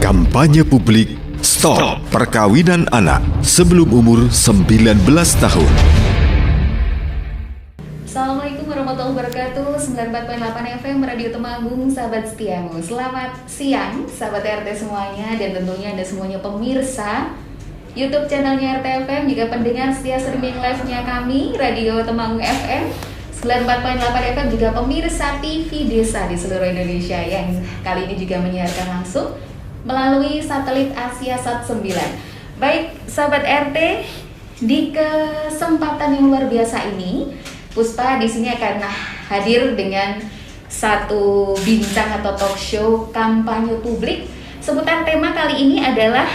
Kampanye publik Stop Perkawinan Anak sebelum umur 19 tahun. Assalamualaikum warahmatullahi wabarakatuh. 94.8 FM Radio Temanggung, sahabat setiamu. Selamat siang sahabat RT semuanya, dan tentunya Anda semuanya pemirsa YouTube channelnya RT FM, juga pendengar setia streaming live-nya kami Radio Temanggung FM 94.8 FM, juga pemirsa TV Desa di seluruh Indonesia yang kali ini juga menyiarkan langsung melalui satelit Asiasat 9. Baik sahabat RT, di kesempatan yang luar biasa ini Puspa di sini akan hadir dengan satu bincang atau talk show kampanye publik. Sebutan tema kali ini adalah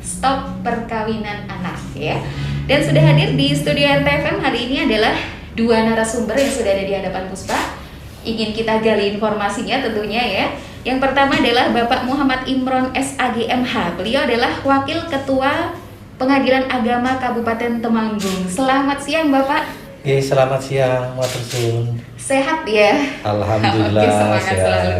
Stop Perkawinan Anak, ya. Dan sudah hadir di studio RTFM hari ini adalah dua narasumber yang sudah ada di hadapan Puspa. Ingin kita gali informasinya tentunya, ya. Yang pertama adalah Bapak Muhammad Imron SAGMH. Beliau adalah Wakil Ketua Pengadilan Agama Kabupaten Temanggung. Selamat siang Bapak. Selamat siang, Matursun. Sehat ya? Alhamdulillah. Oke, semangat sehat. selalu.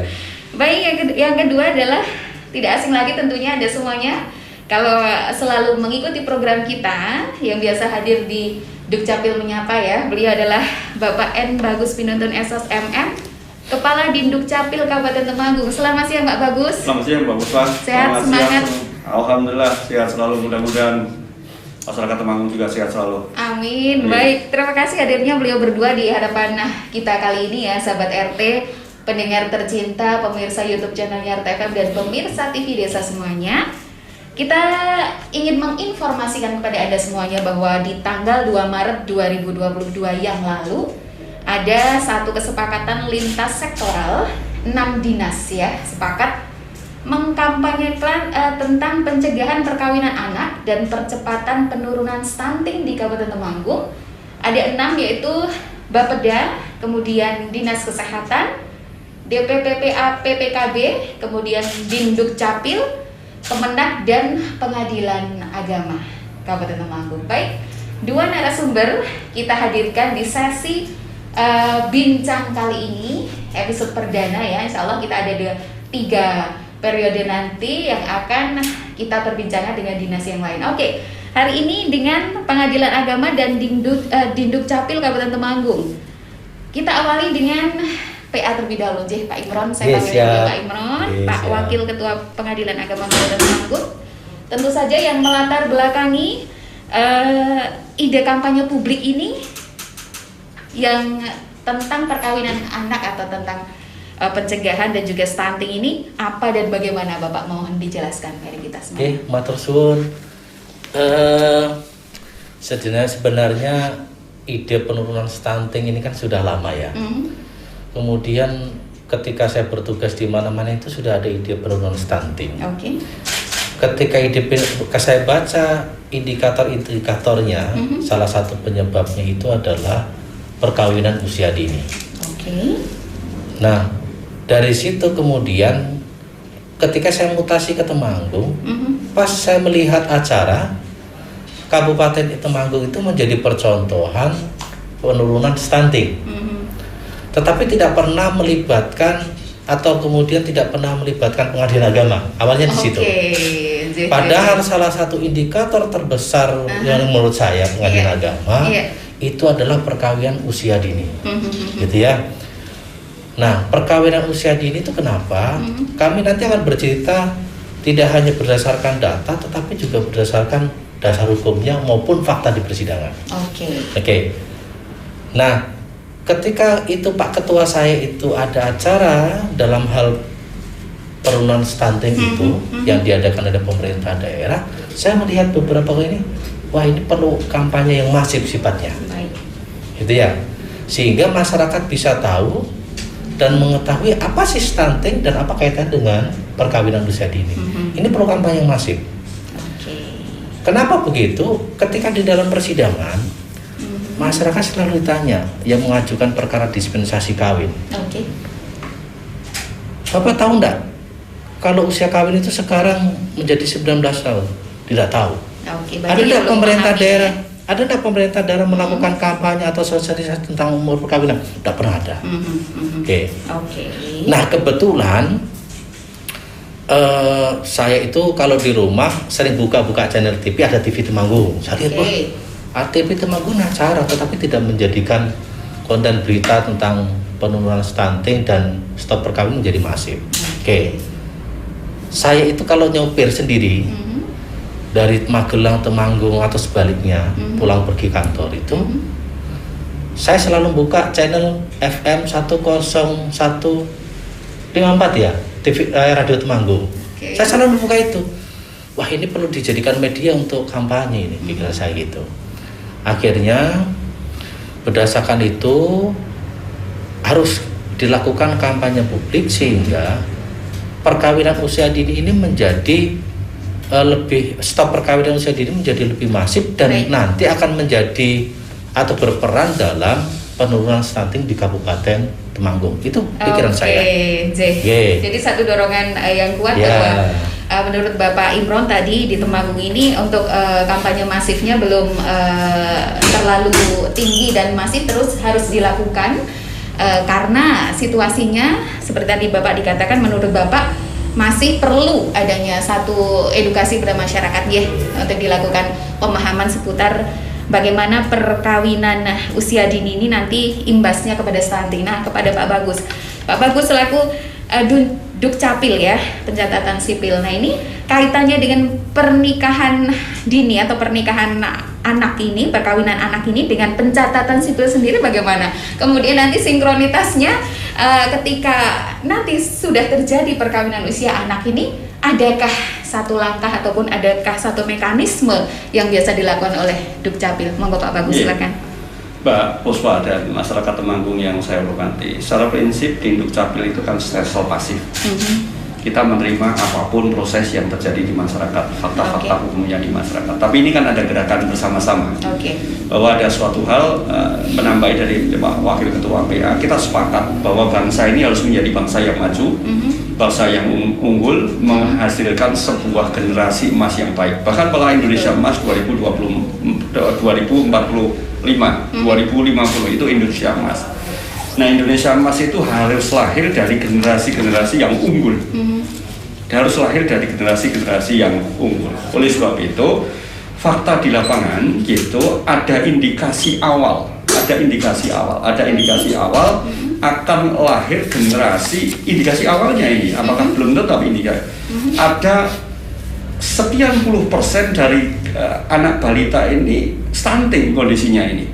Baik, yang kedua adalah tidak asing lagi tentunya Anda semuanya. Kalau selalu mengikuti program kita yang biasa hadir di Dukcapil Menyapa, ya. Beliau adalah Bapak N. Bagus Pinuntun SSMM, Kepala Dinduk Capil Kabupaten Temanggung. Selamat siang Pak Bagus. Selamat siang Pak Puspa. Sehat, semangat. Alhamdulillah sehat selalu, mudah-mudahan masyarakat Temanggung juga sehat selalu. Amin. Baik, terima kasih hadirnya beliau berdua di hadapan kita kali ini, ya sahabat RT, pendengar tercinta, pemirsa YouTube channelnya RTFM, dan pemirsa TV Desa semuanya. Kita ingin menginformasikan kepada Anda semuanya bahwa di tanggal 2 Maret 2022 yang lalu ada satu kesepakatan lintas sektoral 6 dinas, ya, sepakat mengkampanyekan tentang pencegahan perkawinan anak dan percepatan penurunan stunting di Kabupaten Temanggung. Ada 6, yaitu Bapeda, kemudian Dinas Kesehatan, DPPPA PPKB, kemudian Dinduk Capil, Kemenak, dan Pengadilan Agama Kabupaten Temanggung. Baik, dua narasumber kita hadirkan di sesi bincang kali ini, episode perdana, ya. Insya Allah kita ada 3 periode nanti yang akan kita perbincangkan dengan dinas yang lain. Oke, hari ini dengan Pengadilan Agama dan Dinduk Capil Kabupaten Temanggung. Kita awali dengan PA terlebih dahulu, Pak Imron. Saya panggil Pak Imron, Pak Wakil Ketua Pengadilan Agama Kabupaten Temanggung. Tentu saja yang melatar belakangi ide kampanye publik ini yang tentang perkawinan anak atau tentang pencegahan dan juga stunting ini apa dan bagaimana, Bapak, mohon dijelaskan kepada kita semua. Oke, matur suwun. Sebenarnya ide penurunan stunting ini kan sudah lama, ya. Kemudian ketika saya bertugas di mana-mana itu sudah ada ide penurunan stunting. Oke. Ketika saya baca indikator-indikatornya, salah satu penyebabnya itu adalah perkawinan usia dini. Oke. Nah, dari situ kemudian ketika saya mutasi ke Temanggung, pas saya melihat acara Kabupaten Temanggung itu menjadi percontohan penurunan stunting. Tetapi tidak pernah melibatkan atau kemudian tidak pernah melibatkan Pengadilan Agama. Awalnya di situ. Padahal salah satu indikator terbesar yang menurut saya Pengadilan Agama itu adalah perkawinan usia dini. Gitu ya. Nah, perkawinan usia dini itu kenapa? Kami nanti akan bercerita tidak hanya berdasarkan data, tetapi juga berdasarkan dasar hukumnya maupun fakta di persidangan. Oke. Nah, ketika itu Pak Ketua saya itu ada acara dalam hal penurunan stunting itu yang diadakan oleh pemerintah daerah, saya melihat beberapa kali ini, wah ini perlu kampanye yang masif sifatnya. Gitu ya. Sehingga masyarakat bisa tahu dan mengetahui apa sih stunting dan apa kaitannya dengan perkawinan usia dini. Ini perlu kampanye yang masif. Kenapa begitu? Ketika di dalam persidangan, masyarakat selalu ditanya yang mengajukan perkara dispensasi kawin. Bapak tahu enggak? Kalau usia kawin itu sekarang menjadi 19 tahun? Tidak tahu. Ada enggak pemerintah daerah? Ada enggak pemerintah daerah melakukan kampanye atau sosialisasi tentang umur perkawinan? Tidak pernah ada. Oke. Nah, kebetulan Saya itu kalau di rumah sering buka-buka channel TV, ada TV Temanggung. Saya lihat, TV Temanggung acara, tetapi tidak menjadikan konten berita tentang penurunan stunting dan stop perkawinan menjadi masif. Saya itu kalau nyopir sendiri dari Magelang Temanggung atau sebaliknya pulang pergi kantor itu, saya selalu buka channel FM 10154 ya, TV Radio Temanggung. Saya selalu buka itu. Wah, ini perlu dijadikan media untuk kampanye ini, pikiran saya gitu. Akhirnya berdasarkan itu harus dilakukan kampanye publik sehingga perkawinan usia dini ini menjadi stop perkawinan usia dini menjadi lebih masif dan nanti akan menjadi atau berperan dalam penurunan stunting di Kabupaten Temanggung. Itu pikiran saya. Jadi satu dorongan yang kuat bahwa menurut Bapak Imron tadi di Temanggung ini untuk kampanye masifnya belum terlalu tinggi dan masif, terus harus dilakukan karena situasinya seperti tadi Bapak dikatakan, menurut Bapak masih perlu adanya satu edukasi pada masyarakat ya untuk dilakukan pemahaman seputar bagaimana perkawinan usia dini ini nanti imbasnya kepada stunting. Nah, kepada Pak Bagus selaku Dukcapil ya, pencatatan sipil. Nah, ini kaitannya dengan pernikahan dini atau pernikahan anak ini, perkawinan anak ini dengan pencatatan sipil sendiri bagaimana? Kemudian nanti sinkronitasnya ketika nanti sudah terjadi perkawinan usia anak ini, adakah satu langkah ataupun adakah satu mekanisme yang biasa dilakukan oleh Dukcapil? Monggo Pak Bagus, silakan. Mbak Puspa dan masyarakat Temanggung yang saya hormati, secara prinsip di Dukcapil itu kan stresol pasif. Kita menerima apapun proses yang terjadi di masyarakat, fakta-fakta hukumnya di masyarakat. Tapi ini kan ada gerakan bersama-sama. Bahwa ada suatu hal, menambahi dari Wakil Ketua PA, kita sepakat bahwa bangsa ini harus menjadi bangsa yang maju, bangsa yang unggul, menghasilkan sebuah generasi emas yang baik. Bahkan Pola Indonesia Emas 2050 itu Indonesia Emas. Nah, Indonesia Emas itu harus lahir dari generasi-generasi yang unggul. Harus lahir dari generasi-generasi yang unggul. Oleh sebab itu, fakta di lapangan gitu, ada indikasi awal akan lahir generasi, indikasi awalnya ini, apakah belum tetap indikasi. Ada sekian puluh persen dari anak balita ini stunting kondisinya ini.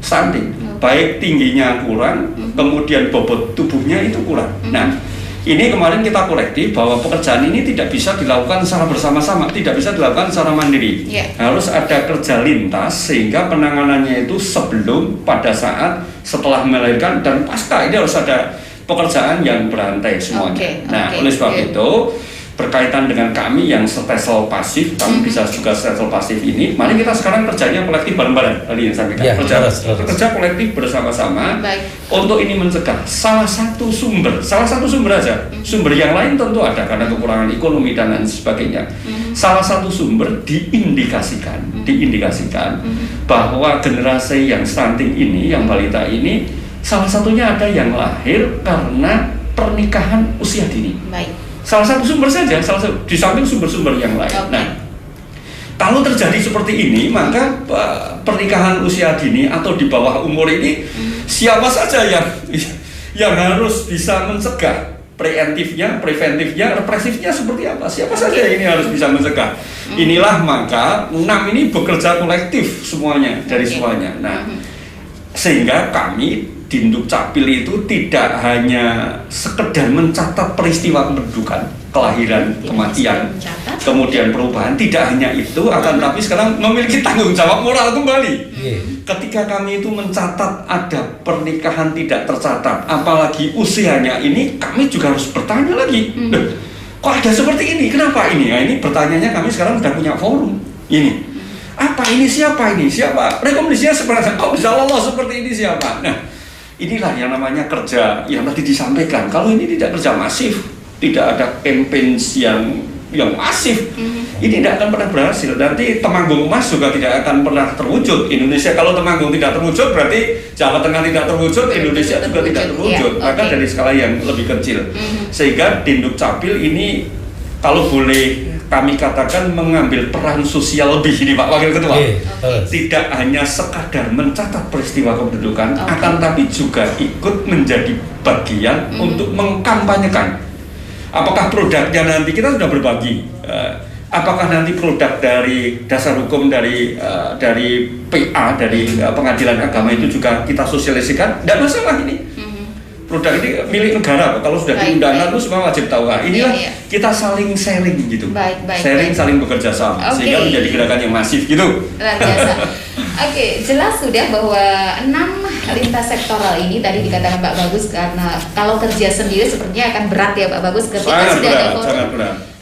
Stunting, baik tingginya kurang, kemudian bobot tubuhnya itu kurang. Nah, ini kemarin kita kolektif bahwa pekerjaan ini tidak bisa dilakukan secara bersama-sama, tidak bisa dilakukan secara mandiri. Harus ada kerja lintas sehingga penanganannya itu sebelum, pada saat, setelah melahirkan dan pasca. Ini harus ada pekerjaan yang berantai semuanya. Oleh sebab itu berkaitan dengan kami yang stresol pasif, kami bisa juga stresol pasif ini. Mari kita sekarang kerjanya kolektif bareng-bareng. Tadi yang saya sampaikan, kerja kolektif bersama-sama untuk ini mencegah. Salah satu sumber aja. Sumber yang lain tentu ada karena kekurangan ekonomi dan lain sebagainya. Salah satu sumber diindikasikan bahwa generasi yang stunting ini, yang balita ini, salah satunya ada yang lahir karena pernikahan usia dini. Salah satu sumber saja, di samping sumber-sumber yang lain. Nah, kalau terjadi seperti ini, maka pernikahan usia dini atau di bawah umur ini, siapa saja yang harus bisa mencegah? Preventifnya, represifnya seperti apa? Siapa saja yang ini harus bisa mencegah? Inilah maka 6 ini bekerja kolektif semuanya, dari semuanya. Nah, sehingga kami di Dukcapil itu tidak hanya sekedar mencatat peristiwa kependudukan, kelahiran, kematian, kemudian perubahan, tidak hanya itu, akan tapi sekarang memiliki tanggung jawab moral kembali. Ketika kami itu mencatat ada pernikahan tidak tercatat, apalagi usianya ini, kami juga harus bertanya lagi, kok ada seperti ini? Kenapa ini? Nah, ini bertanyanya kami sekarang sudah punya forum. Ini apa ini? Siapa ini? Siapa? Rekomendasinya sebenarnya kok bisa lolos seperti ini siapa? Nah, inilah yang namanya kerja yang tadi disampaikan. Kalau ini tidak kerja masif, tidak ada campaign yang masif, ini tidak akan pernah berhasil. Nanti Temanggung Emas juga tidak akan pernah terwujud. Indonesia, kalau Temanggung tidak terwujud, berarti Jawa Tengah tidak terwujud, Indonesia juga tidak terwujud. Maka dari skala yang lebih kecil. Sehingga di Dukcapil ini kalau boleh kami katakan mengambil peran sosial lebih ini Pak Wakil Ketua. Tidak hanya sekadar mencatat peristiwa kependudukan, akan tapi juga ikut menjadi bagian untuk mengkampanyekan. Apakah produknya nanti kita sudah berbagi? Apakah nanti produk dari dasar hukum dari PA dari pengadilan agama itu juga kita sosialisasikan? Tidak masalah ini. Produk ini milik negara, kalau sudah di undangan itu semua wajib tahu. Inilah kita saling sharing gitu, saling bekerja sama, sehingga menjadi gerakan yang masif gitu. Luar biasa. Jelas sudah bahwa 6 lintas sektoral ini tadi dikatakan Pak Bagus, karena kalau kerja sendiri sepertinya akan berat ya Pak Bagus ketika sudah ada forum.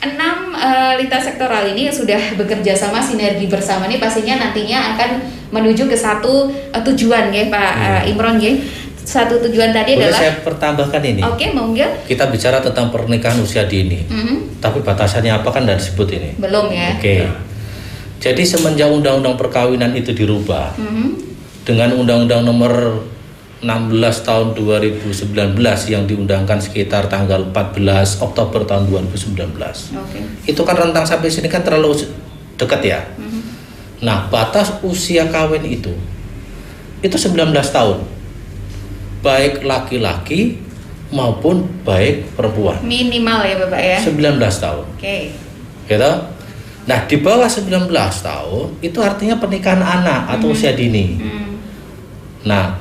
6 lintas sektoral ini sudah bekerja sama, sinergi bersama ini pastinya nantinya akan menuju ke satu tujuan ya Pak Imron ya. Satu tujuan tadi boleh adalah saya pertambahkan ini. monggo. Kita bicara tentang pernikahan usia dini. Tapi batasannya apa kan tidak disebut ini. Belum ya. Jadi semenjak undang-undang perkawinan itu dirubah dengan undang-undang nomor 16 tahun 2019 yang diundangkan sekitar tanggal 14 Oktober tahun 2019. Itu kan rentang sampai sini kan terlalu dekat ya. Nah, batas usia kawin itu 19 tahun. Baik laki-laki maupun baik perempuan. Minimal ya Bapak ya. 19 tahun. Gitu. Nah, di bawah 19 tahun itu artinya pernikahan anak atau usia dini. Nah,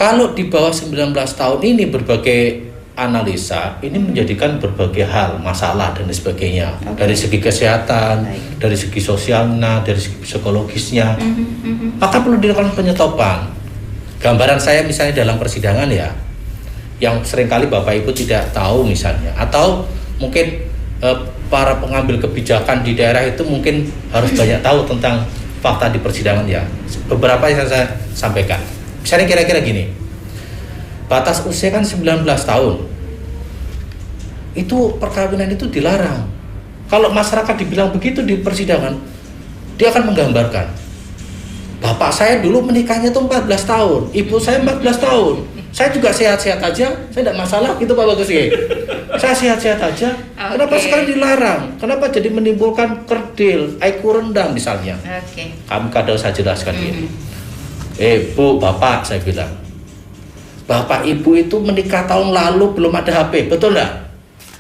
kalau di bawah 19 tahun ini berbagai analisa ini menjadikan berbagai hal, masalah dan sebagainya. Dari segi kesehatan, dari segi sosialnya, dari segi psikologisnya. Maka perlu dilakukan penyetopan. Gambaran saya misalnya dalam persidangan ya, yang seringkali Bapak Ibu tidak tahu misalnya, atau mungkin para pengambil kebijakan di daerah itu mungkin harus banyak tahu tentang fakta di persidangan ya. Beberapa yang saya sampaikan. Misalnya kira-kira gini, batas usia kan 19 tahun. Itu perkawinan itu dilarang. Kalau masyarakat dibilang begitu di persidangan, dia akan menggambarkan. Bapak saya dulu menikahnya tuh 14 tahun, ibu saya 14 tahun. Saya juga sehat-sehat aja, saya tidak masalah gitu Pak Bagus ya. Saya sehat-sehat aja. Kenapa sekarang dilarang? Kenapa jadi menimbulkan kerdil, IQ rendah misalnya? Kami kadang saya jelaskan ini. Bu, Bapak saya bilang. Bapak Ibu itu menikah tahun lalu belum ada HP, betul enggak?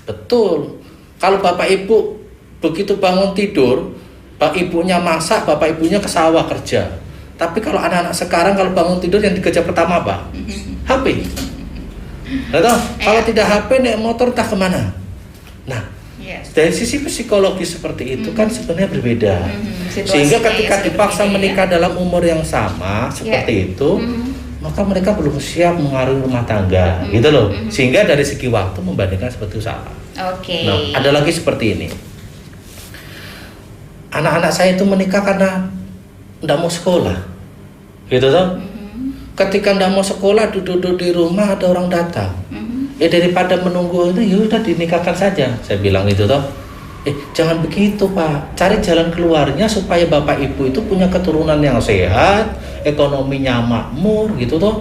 Betul. Kalau Bapak Ibu begitu bangun tidur, Pak Ibunya masak, Bapak Ibunya ke sawah kerja. Tapi kalau anak-anak sekarang kalau bangun tidur yang dikejar pertama apa? HP. Kalau tidak HP, naik motor entah kemana. Nah, dari sisi psikologis seperti itu kan sebenarnya berbeda. Sehingga ketika dipaksa menikah dalam umur yang sama seperti itu, maka mereka belum siap mengarungi rumah tangga, gitu loh. Sehingga dari segi waktu membandingkan seperti itu salah. Nah, ada lagi seperti ini. Anak-anak saya itu menikah karena tidak mau sekolah, gitu toh. Ketika tidak mau sekolah, duduk di rumah ada orang datang. Daripada menunggu itu, ya udah dinikahkan saja. Saya bilang itu toh. Jangan begitu Pak. Cari jalan keluarnya supaya Bapak Ibu itu punya keturunan yang sehat, ekonominya makmur, gitu toh.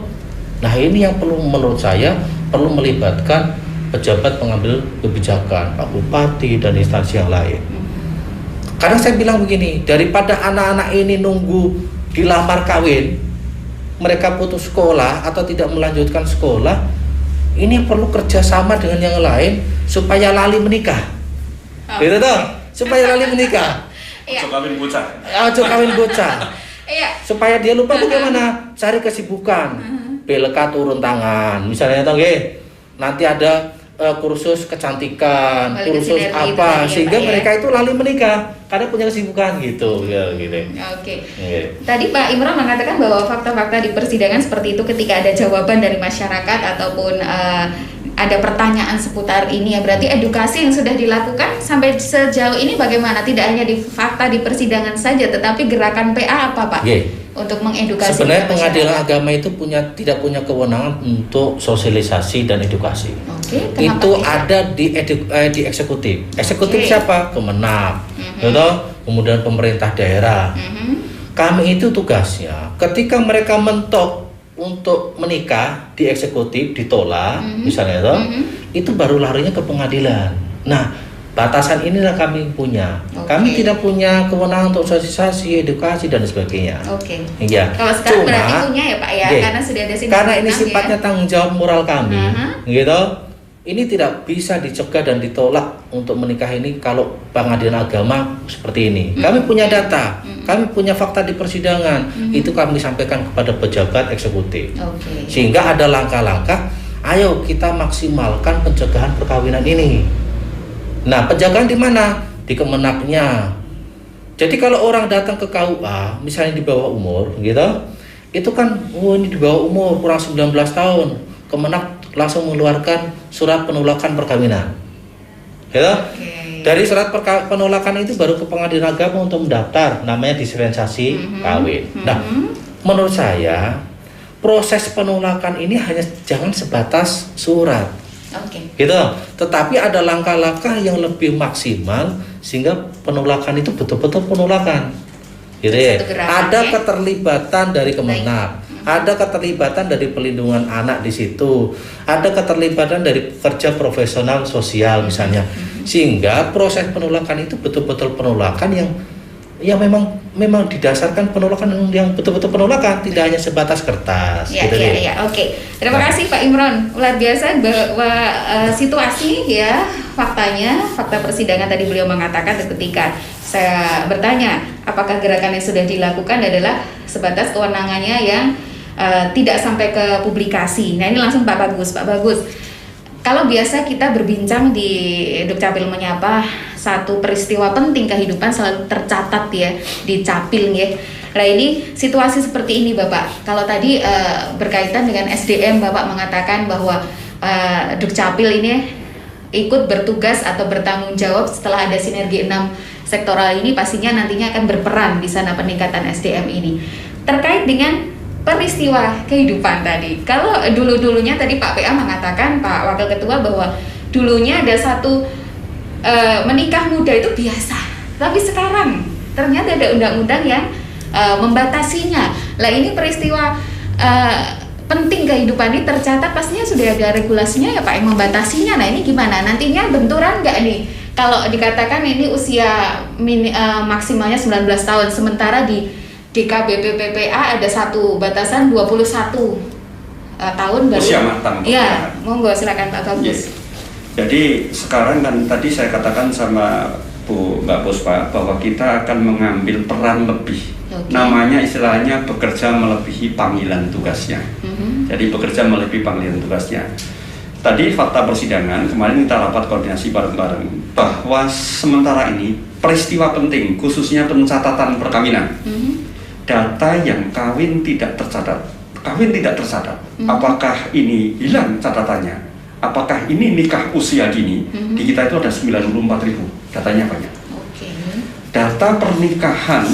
Nah ini yang perlu menurut saya perlu melibatkan pejabat pengambil kebijakan, Pak Bupati dan instansi yang lain. Karena saya bilang begini, daripada anak-anak ini nunggu dilamar kawin, mereka putus sekolah atau tidak melanjutkan sekolah, ini perlu kerjasama dengan yang lain supaya lali menikah. Gitu toh? Supaya lali menikah. Ojo kawin bocah. Ojo kawin bocah. Supaya dia lupa bagaimana cari kesibukan. PLK turun tangan. Misalnya toh nggih, nanti ada kursus kecantikan, kursus apa, sehingga mereka itu lali menikah karena punya kesibukan gitu ya gitu. Tadi Pak Imron mengatakan bahwa fakta-fakta di persidangan seperti itu ketika ada jawaban dari masyarakat ataupun ada pertanyaan seputar ini ya, berarti edukasi yang sudah dilakukan sampai sejauh ini bagaimana? Tidak hanya di fakta di persidangan saja, tetapi gerakan PA apa Pak? Untuk mengedukasi. Sebenarnya pengadilan agama itu tidak punya kewenangan untuk sosialisasi dan edukasi. Itu ada di eksekutif. Eksekutif siapa? Kemenag, kemudian pemerintah daerah. Kami itu tugasnya ketika mereka mentok untuk menikah di eksekutif ditolak, misalnya itu baru larinya ke pengadilan. Nah, Batasan inilah kami punya. Kami tidak punya kewenangan untuk sosialisasi, edukasi dan sebagainya. Ya. Kalau sekarang berarti punya ya Pak ya, karena sudah ada karena ini sifatnya tanggung jawab moral kami, gitu. Ini tidak bisa dicegah dan ditolak untuk menikah ini kalau pengadilan agama seperti ini. Kami punya data, kami punya fakta di persidangan, itu kami sampaikan kepada pejabat eksekutif. Sehingga ada langkah-langkah, ayo kita maksimalkan pencegahan perkawinan ini. Nah, penjagaan di mana? Di Kemenaknya. Jadi kalau orang datang ke KUA, misalnya di bawah umur, gitu, itu kan, ini di bawah umur kurang 19 tahun, Kemenak langsung mengeluarkan surat penolakan perkawinan, gitu. Dari surat penolakan itu baru ke pengadilan agama untuk mendaftar, namanya dispensasi kawin. Nah, menurut saya proses penolakan ini hanya jangan sebatas surat. Gitu. Tetapi ada langkah-langkah yang lebih maksimal sehingga penolakan itu betul-betul penolakan. Gitu ya. Ada keterlibatan dari Kemenak, ada keterlibatan dari pelindungan anak di situ, ada keterlibatan dari pekerja profesional sosial misalnya. Sehingga proses penolakan itu betul-betul penolakan yang memang didasarkan penolakan yang betul-betul penolakan, tidak hanya sebatas kertas. Terima kasih Pak Imron, luar biasa bahwa situasi ya, fakta persidangan tadi beliau mengatakan ketika saya bertanya apakah gerakan yang sudah dilakukan adalah sebatas kewenangannya yang tidak sampai ke publikasi. Nah ini langsung Pak Bagus. Kalau biasa kita berbincang di Dukcapil Menyapa, satu peristiwa penting kehidupan selalu tercatat ya di Capil ya. Nah ini situasi seperti ini Bapak. Kalau tadi berkaitan dengan SDM, Bapak mengatakan bahwa Dukcapil ini ikut bertugas atau bertanggung jawab setelah ada sinergi 6 sektoral ini, pastinya nantinya akan berperan di sana peningkatan SDM ini. Terkait dengan peristiwa kehidupan tadi, kalau dulunya tadi Pak PA mengatakan, Pak Wakil Ketua, bahwa dulunya ada satu menikah muda itu biasa, tapi sekarang ternyata ada undang-undang yang membatasinya. Lah ini peristiwa penting kehidupan ini tercatat, pastinya sudah ada regulasinya ya Pak yang membatasinya. Nah ini gimana? Nantinya benturan nggak nih? Kalau dikatakan ini usia maksimalnya 19 tahun, sementara di DKBP PPA ada satu batasan 21 tahun baru. Usia matang. Ya, monggo silakan Pak Bagus. Jadi sekarang kan tadi saya katakan sama Mbak Puspa bahwa kita akan mengambil peran lebih. Namanya istilahnya bekerja melebihi panggilan tugasnya. Jadi bekerja melebihi panggilan tugasnya. Tadi fakta persidangan, kemarin kita rapat koordinasi bareng-bareng bahwa sementara ini peristiwa penting khususnya pencatatan perkawinan. Data yang kawin tidak tercatat. Apakah ini hilang catatannya? Apakah ini nikah usia dini? Di kita itu ada 94.000, datanya banyak. Data pernikahan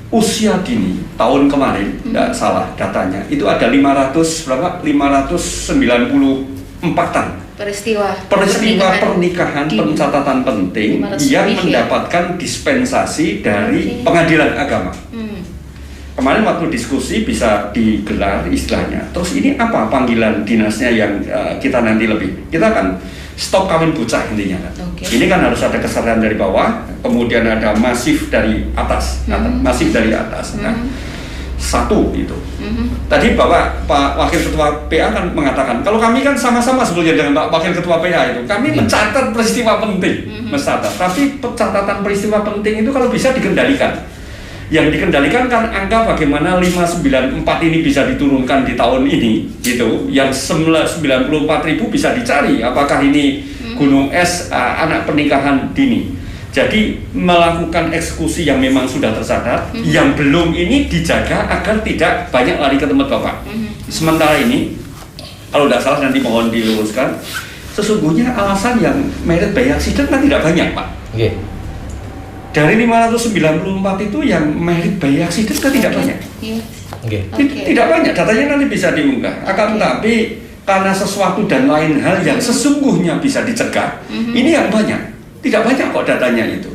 usia dini tahun kemarin, tidak salah datanya, itu ada 594-an peristiwa pernikahan pencatatan penting yang mendapatkan dispensasi dari pengadilan agama. Kemarin waktu diskusi bisa digelar istilahnya. Terus ini apa panggilan dinasnya yang kita nanti lebih? Kita akan stop kawin bocah intinya kan. Ini kan harus ada kesadaran dari bawah, kemudian ada masif dari atas, Nah, satu itu. Tadi Pak Wakil Ketua PA kan mengatakan, kalau kami kan sama-sama sebelumnya dengan Pak Wakil Ketua PA itu, kami mencatat peristiwa penting, Tapi pencatatan peristiwa penting itu kalau bisa dikendalikan. Yang dikendalikan kan angka bagaimana 594 ini bisa diturunkan di tahun ini gitu, yang 94.000 bisa dicari apakah ini gunung es anak pernikahan dini. Jadi melakukan eksekusi yang memang sudah tercatat, yang belum ini dijaga agar tidak banyak lari ke tempat Bapak. Sementara ini kalau tidak salah nanti mohon diluruskan, sesungguhnya alasan yang merit by accident kan tidak banyak Pak. Dari 594 itu yang merit by accident kan tidak banyak. Tidak banyak, datanya nanti bisa diunggah. Akan tetapi karena sesuatu dan lain hal yang sesungguhnya bisa dicegah, ini yang banyak. Tidak banyak kok datanya itu.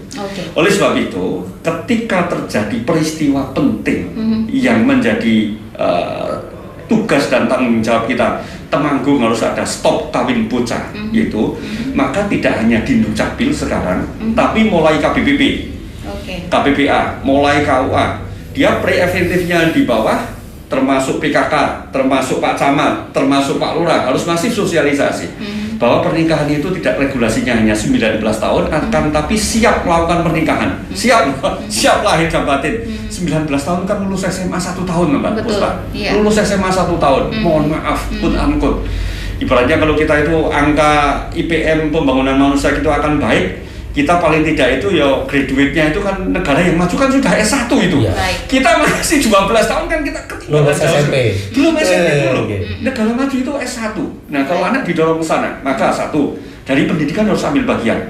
Oleh sebab itu, ketika terjadi peristiwa penting yang menjadi tugas dan tanggung jawab kita Temanggung harus ada stop kawin bocah gitu, maka tidak hanya di Dukcapil sekarang, tapi mulai KBPP, KPPA, mulai KUA, dia preventifnya di bawah, termasuk PKK, termasuk Pak Camat, termasuk Pak Lurah harus masif sosialisasi bahwa pernikahan itu tidak regulasinya hanya 19 tahun, akan tapi siap melakukan pernikahan, siap lahir dan batin. 19 tahun kan lulus SMA 1 tahun, Mbak Puspa. Lulus SMA 1 tahun, mohon maaf, pun angkut. Ibaratnya kalau kita itu angka IPM pembangunan manusia itu akan baik, kita paling tidak itu ya graduate-nya itu kan negara yang maju kan sudah S1 itu. Kita masih 12 tahun kan kita ketinggalan SMP. Belum SMP dulu. Negara maju itu S1. Nah, kalau anak didorong ke sana, maka satu, dari pendidikan harus ambil bagian.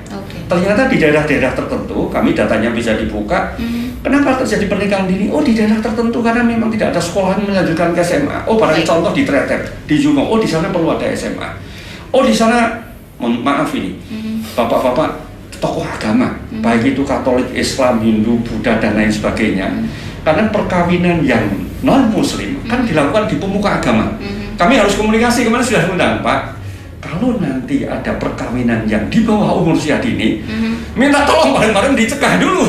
Ternyata di daerah-daerah tertentu, kami datanya bisa dibuka. Kenapa terjadi pernikahan dini? Oh, di daerah tertentu karena memang tidak ada sekolahan melanjutkan ke SMA. Oh, barangkali contoh di Tretet, di Jumo. Oh, di sana perlu ada SMA. Oh, di sana maaf ini. Bapak-bapak tokoh agama, baik itu Katolik, Islam, Hindu, Buddha dan lain sebagainya. Karena perkawinan yang non Muslim kan dilakukan di pemuka agama. Kami harus komunikasi kemana sudah undang, Pak. Kalau nanti ada perkawinan yang di bawah umur usia dini, minta tolong bareng-bareng dicegah dulu,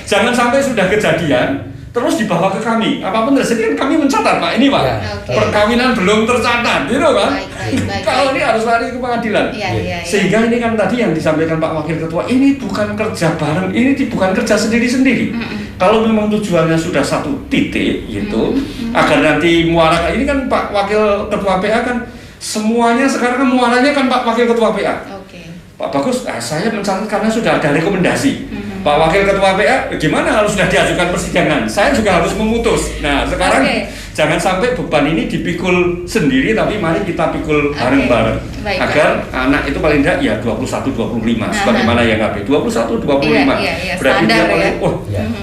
Jangan sampai sudah kejadian terus dibawa ke kami. Apapun terjadi kan kami mencatat, Pak. Ini, Pak, perkawinan belum tercatat, gitu kan? Kalau ini harus lari ke pengadilan. Sehingga ini kan tadi yang disampaikan Pak Wakil Ketua, ini bukan kerja bareng, ini bukan kerja sendiri-sendiri. Kalau memang tujuannya sudah satu titik, gitu, agar nanti muara ini kan Pak Wakil Ketua PA kan semuanya sekarang kan muaranya kan Pak Wakil Ketua PA. Pak Bagus, saya mencatat karena sudah ada rekomendasi. Pak Wakil Ketua PA, gimana harus sudah diajukan persidangan? Saya juga harus memutus. Nah, sekarang jangan sampai beban ini dipikul sendiri, tapi mari kita pikul bareng-bareng. Agar anak itu paling tidak ya 21-25, sebagaimana yang KB 21-25. Berarti dia paling,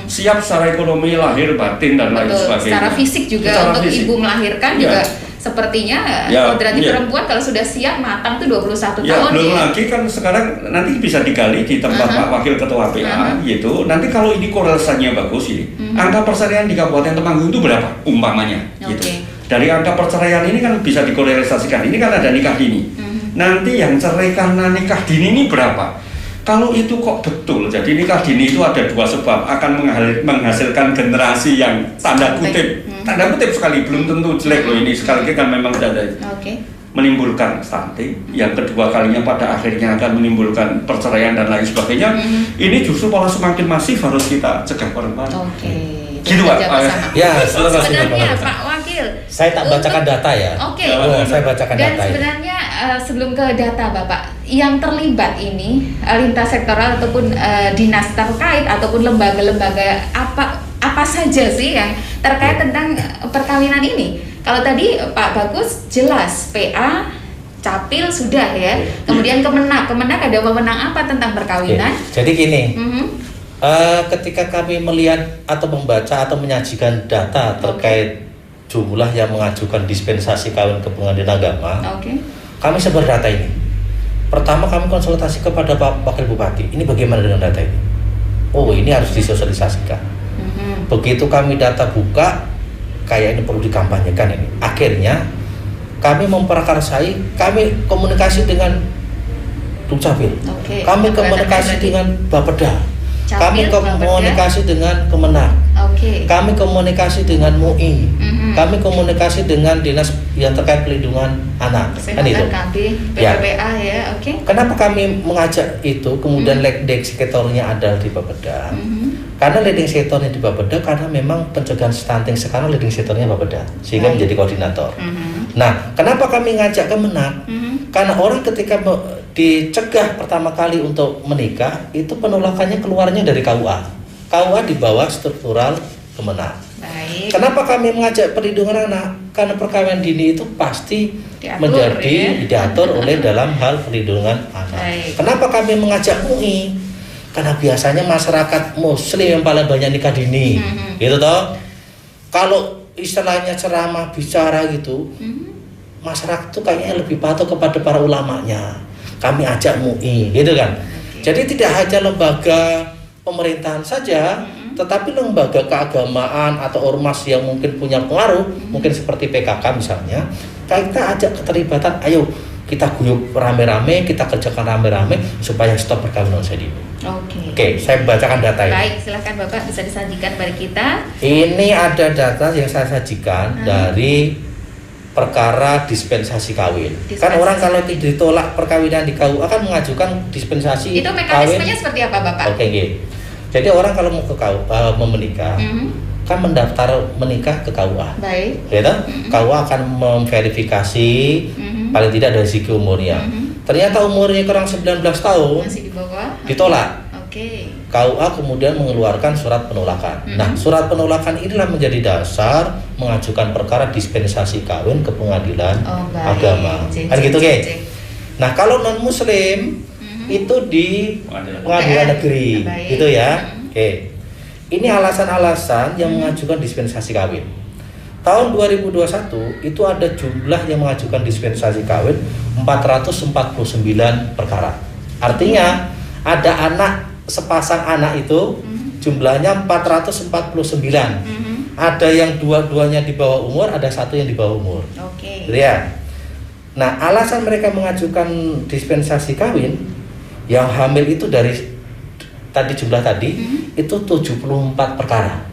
siap secara ekonomi, lahir, batin, dan lain sebagainya. Secara fisik juga, untuk ibu melahirkan juga sepertinya kodrati perempuan kalau sudah siap matang tuh 21 tahun. Belum lagi kan sekarang nanti bisa digali di tempat Pak Wakil Ketua PA gitu. Nanti kalau ini korelasinya bagus ini, angka perceraian di Kabupaten Temanggung itu berapa umpamanya gitu. Dari angka perceraian ini kan bisa dikorelasikan. Ini kan ada nikah dini. Nanti yang cerai karena nikah dini ini berapa? Kalau itu kok betul, jadi nikah dini itu ada dua sebab, akan menghasilkan generasi yang tanda kutip sekali, belum tentu jelek loh ini, sekali lagi kan memang ada menimbulkan stunting, yang kedua kalinya pada akhirnya akan menimbulkan perceraian dan lain sebagainya. Ini justru pola semakin masif, harus kita cegah bareng-bareng. Gitu, Pak. Ya, sebenarnya Pak Wakil, saya tak bacakan data ya. Saya bacakan dan data. Dan sebenarnya sebelum ke data, Bapak, yang terlibat ini lintas sektoral ataupun dinas terkait ataupun lembaga-lembaga apa saja sih yang terkait tentang perkawinan ini? Kalau tadi Pak Bagus jelas PA, Capil sudah ya. Kemudian Kemenak ada wewenang apa tentang perkawinan? Jadi gini. Ketika kami melihat atau membaca atau menyajikan data terkait jumlah yang mengajukan dispensasi kawin ke pengadilan agama, kami sebar data ini. Pertama kami konsultasi kepada Pak Wakil Bupati, ini bagaimana dengan data ini? Oh, ini harus disosialisasikan. Begitu kami data buka, kayak ini perlu dikampanyekan ini. Akhirnya kami memprakarsai, kami komunikasi dengan Dukcapil, kami komunikasi dengan Bapeda, kami komunikasi dengan Kemenak, kami komunikasi dengan MUI, kami komunikasi dengan dinas yang terkait pelindungan anak. Kan itu. PPPA ya, Kenapa kami mengajak itu? Kemudian leading sektornya ada di Bapeda. Karena leading sektornya di Bapeda, karena memang pencegahan stunting sekarang leading sektornya Bapeda, sehingga menjadi koordinator. Nah, kenapa kami ngajak Kemenak? Karena orang ketika dicegah pertama kali untuk menikah, itu penolakannya keluarnya dari KUA. KUA di bawah struktural Kemenak. Kenapa kami mengajak perlindungan anak? Karena perkawinan dini itu pasti diatur oleh dalam hal perlindungan anak. Kenapa kami mengajak MUI? Karena biasanya masyarakat Muslim yang paling banyak nikah dini, gitu toh. Kalau istilahnya ceramah bicara gitu, masyarakat tuh kayaknya lebih patuh kepada para ulamanya. Kami ajak MUI, gitu kan. Jadi tidak hanya lembaga pemerintahan saja, Tetapi lembaga keagamaan atau ormas yang mungkin punya pengaruh, mungkin seperti PKK misalnya, kita ajak keterlibatan, ayo kita guyup rame-rame, kita kerjakan rame-rame supaya stop perkawinan usia dini. Oke, saya bacakan data ini. Baik, silakan Bapak bisa disajikan kepada kita. Ini ada data yang saya sajikan dari perkara dispensasi kawin. Kan orang kalau ditolak perkawinan di KUA kan mengajukan dispensasi. Itu mekanismenya kawin. Seperti apa, Bapak? Oke. Jadi orang kalau mau ke KUA mau menikah, kan mendaftar menikah ke KUA. Baik. Gitu? KUA akan memverifikasi paling tidak dari segi umurnya. Ternyata umurnya kurang 19 tahun. Masih di bawah. Ditolak. Oke. KUA kemudian mengeluarkan surat penolakan. Nah, surat penolakan inilah menjadi dasar mengajukan perkara dispensasi kawin ke pengadilan agama. Kan gitu, Ge? Nah, kalau non muslim itu di pengadilan negeri, gitu ya. Oke. Ini alasan-alasan yang mengajukan dispensasi kawin. Tahun 2021 itu ada jumlah yang mengajukan dispensasi kawin 449 perkara. Artinya ada anak, sepasang anak itu jumlahnya 449. Ada yang dua-duanya di bawah umur, ada satu yang di bawah umur. Gitu ya. Nah, alasan mereka mengajukan dispensasi kawin, yang hamil itu dari tadi jumlah tadi itu 74 perkara.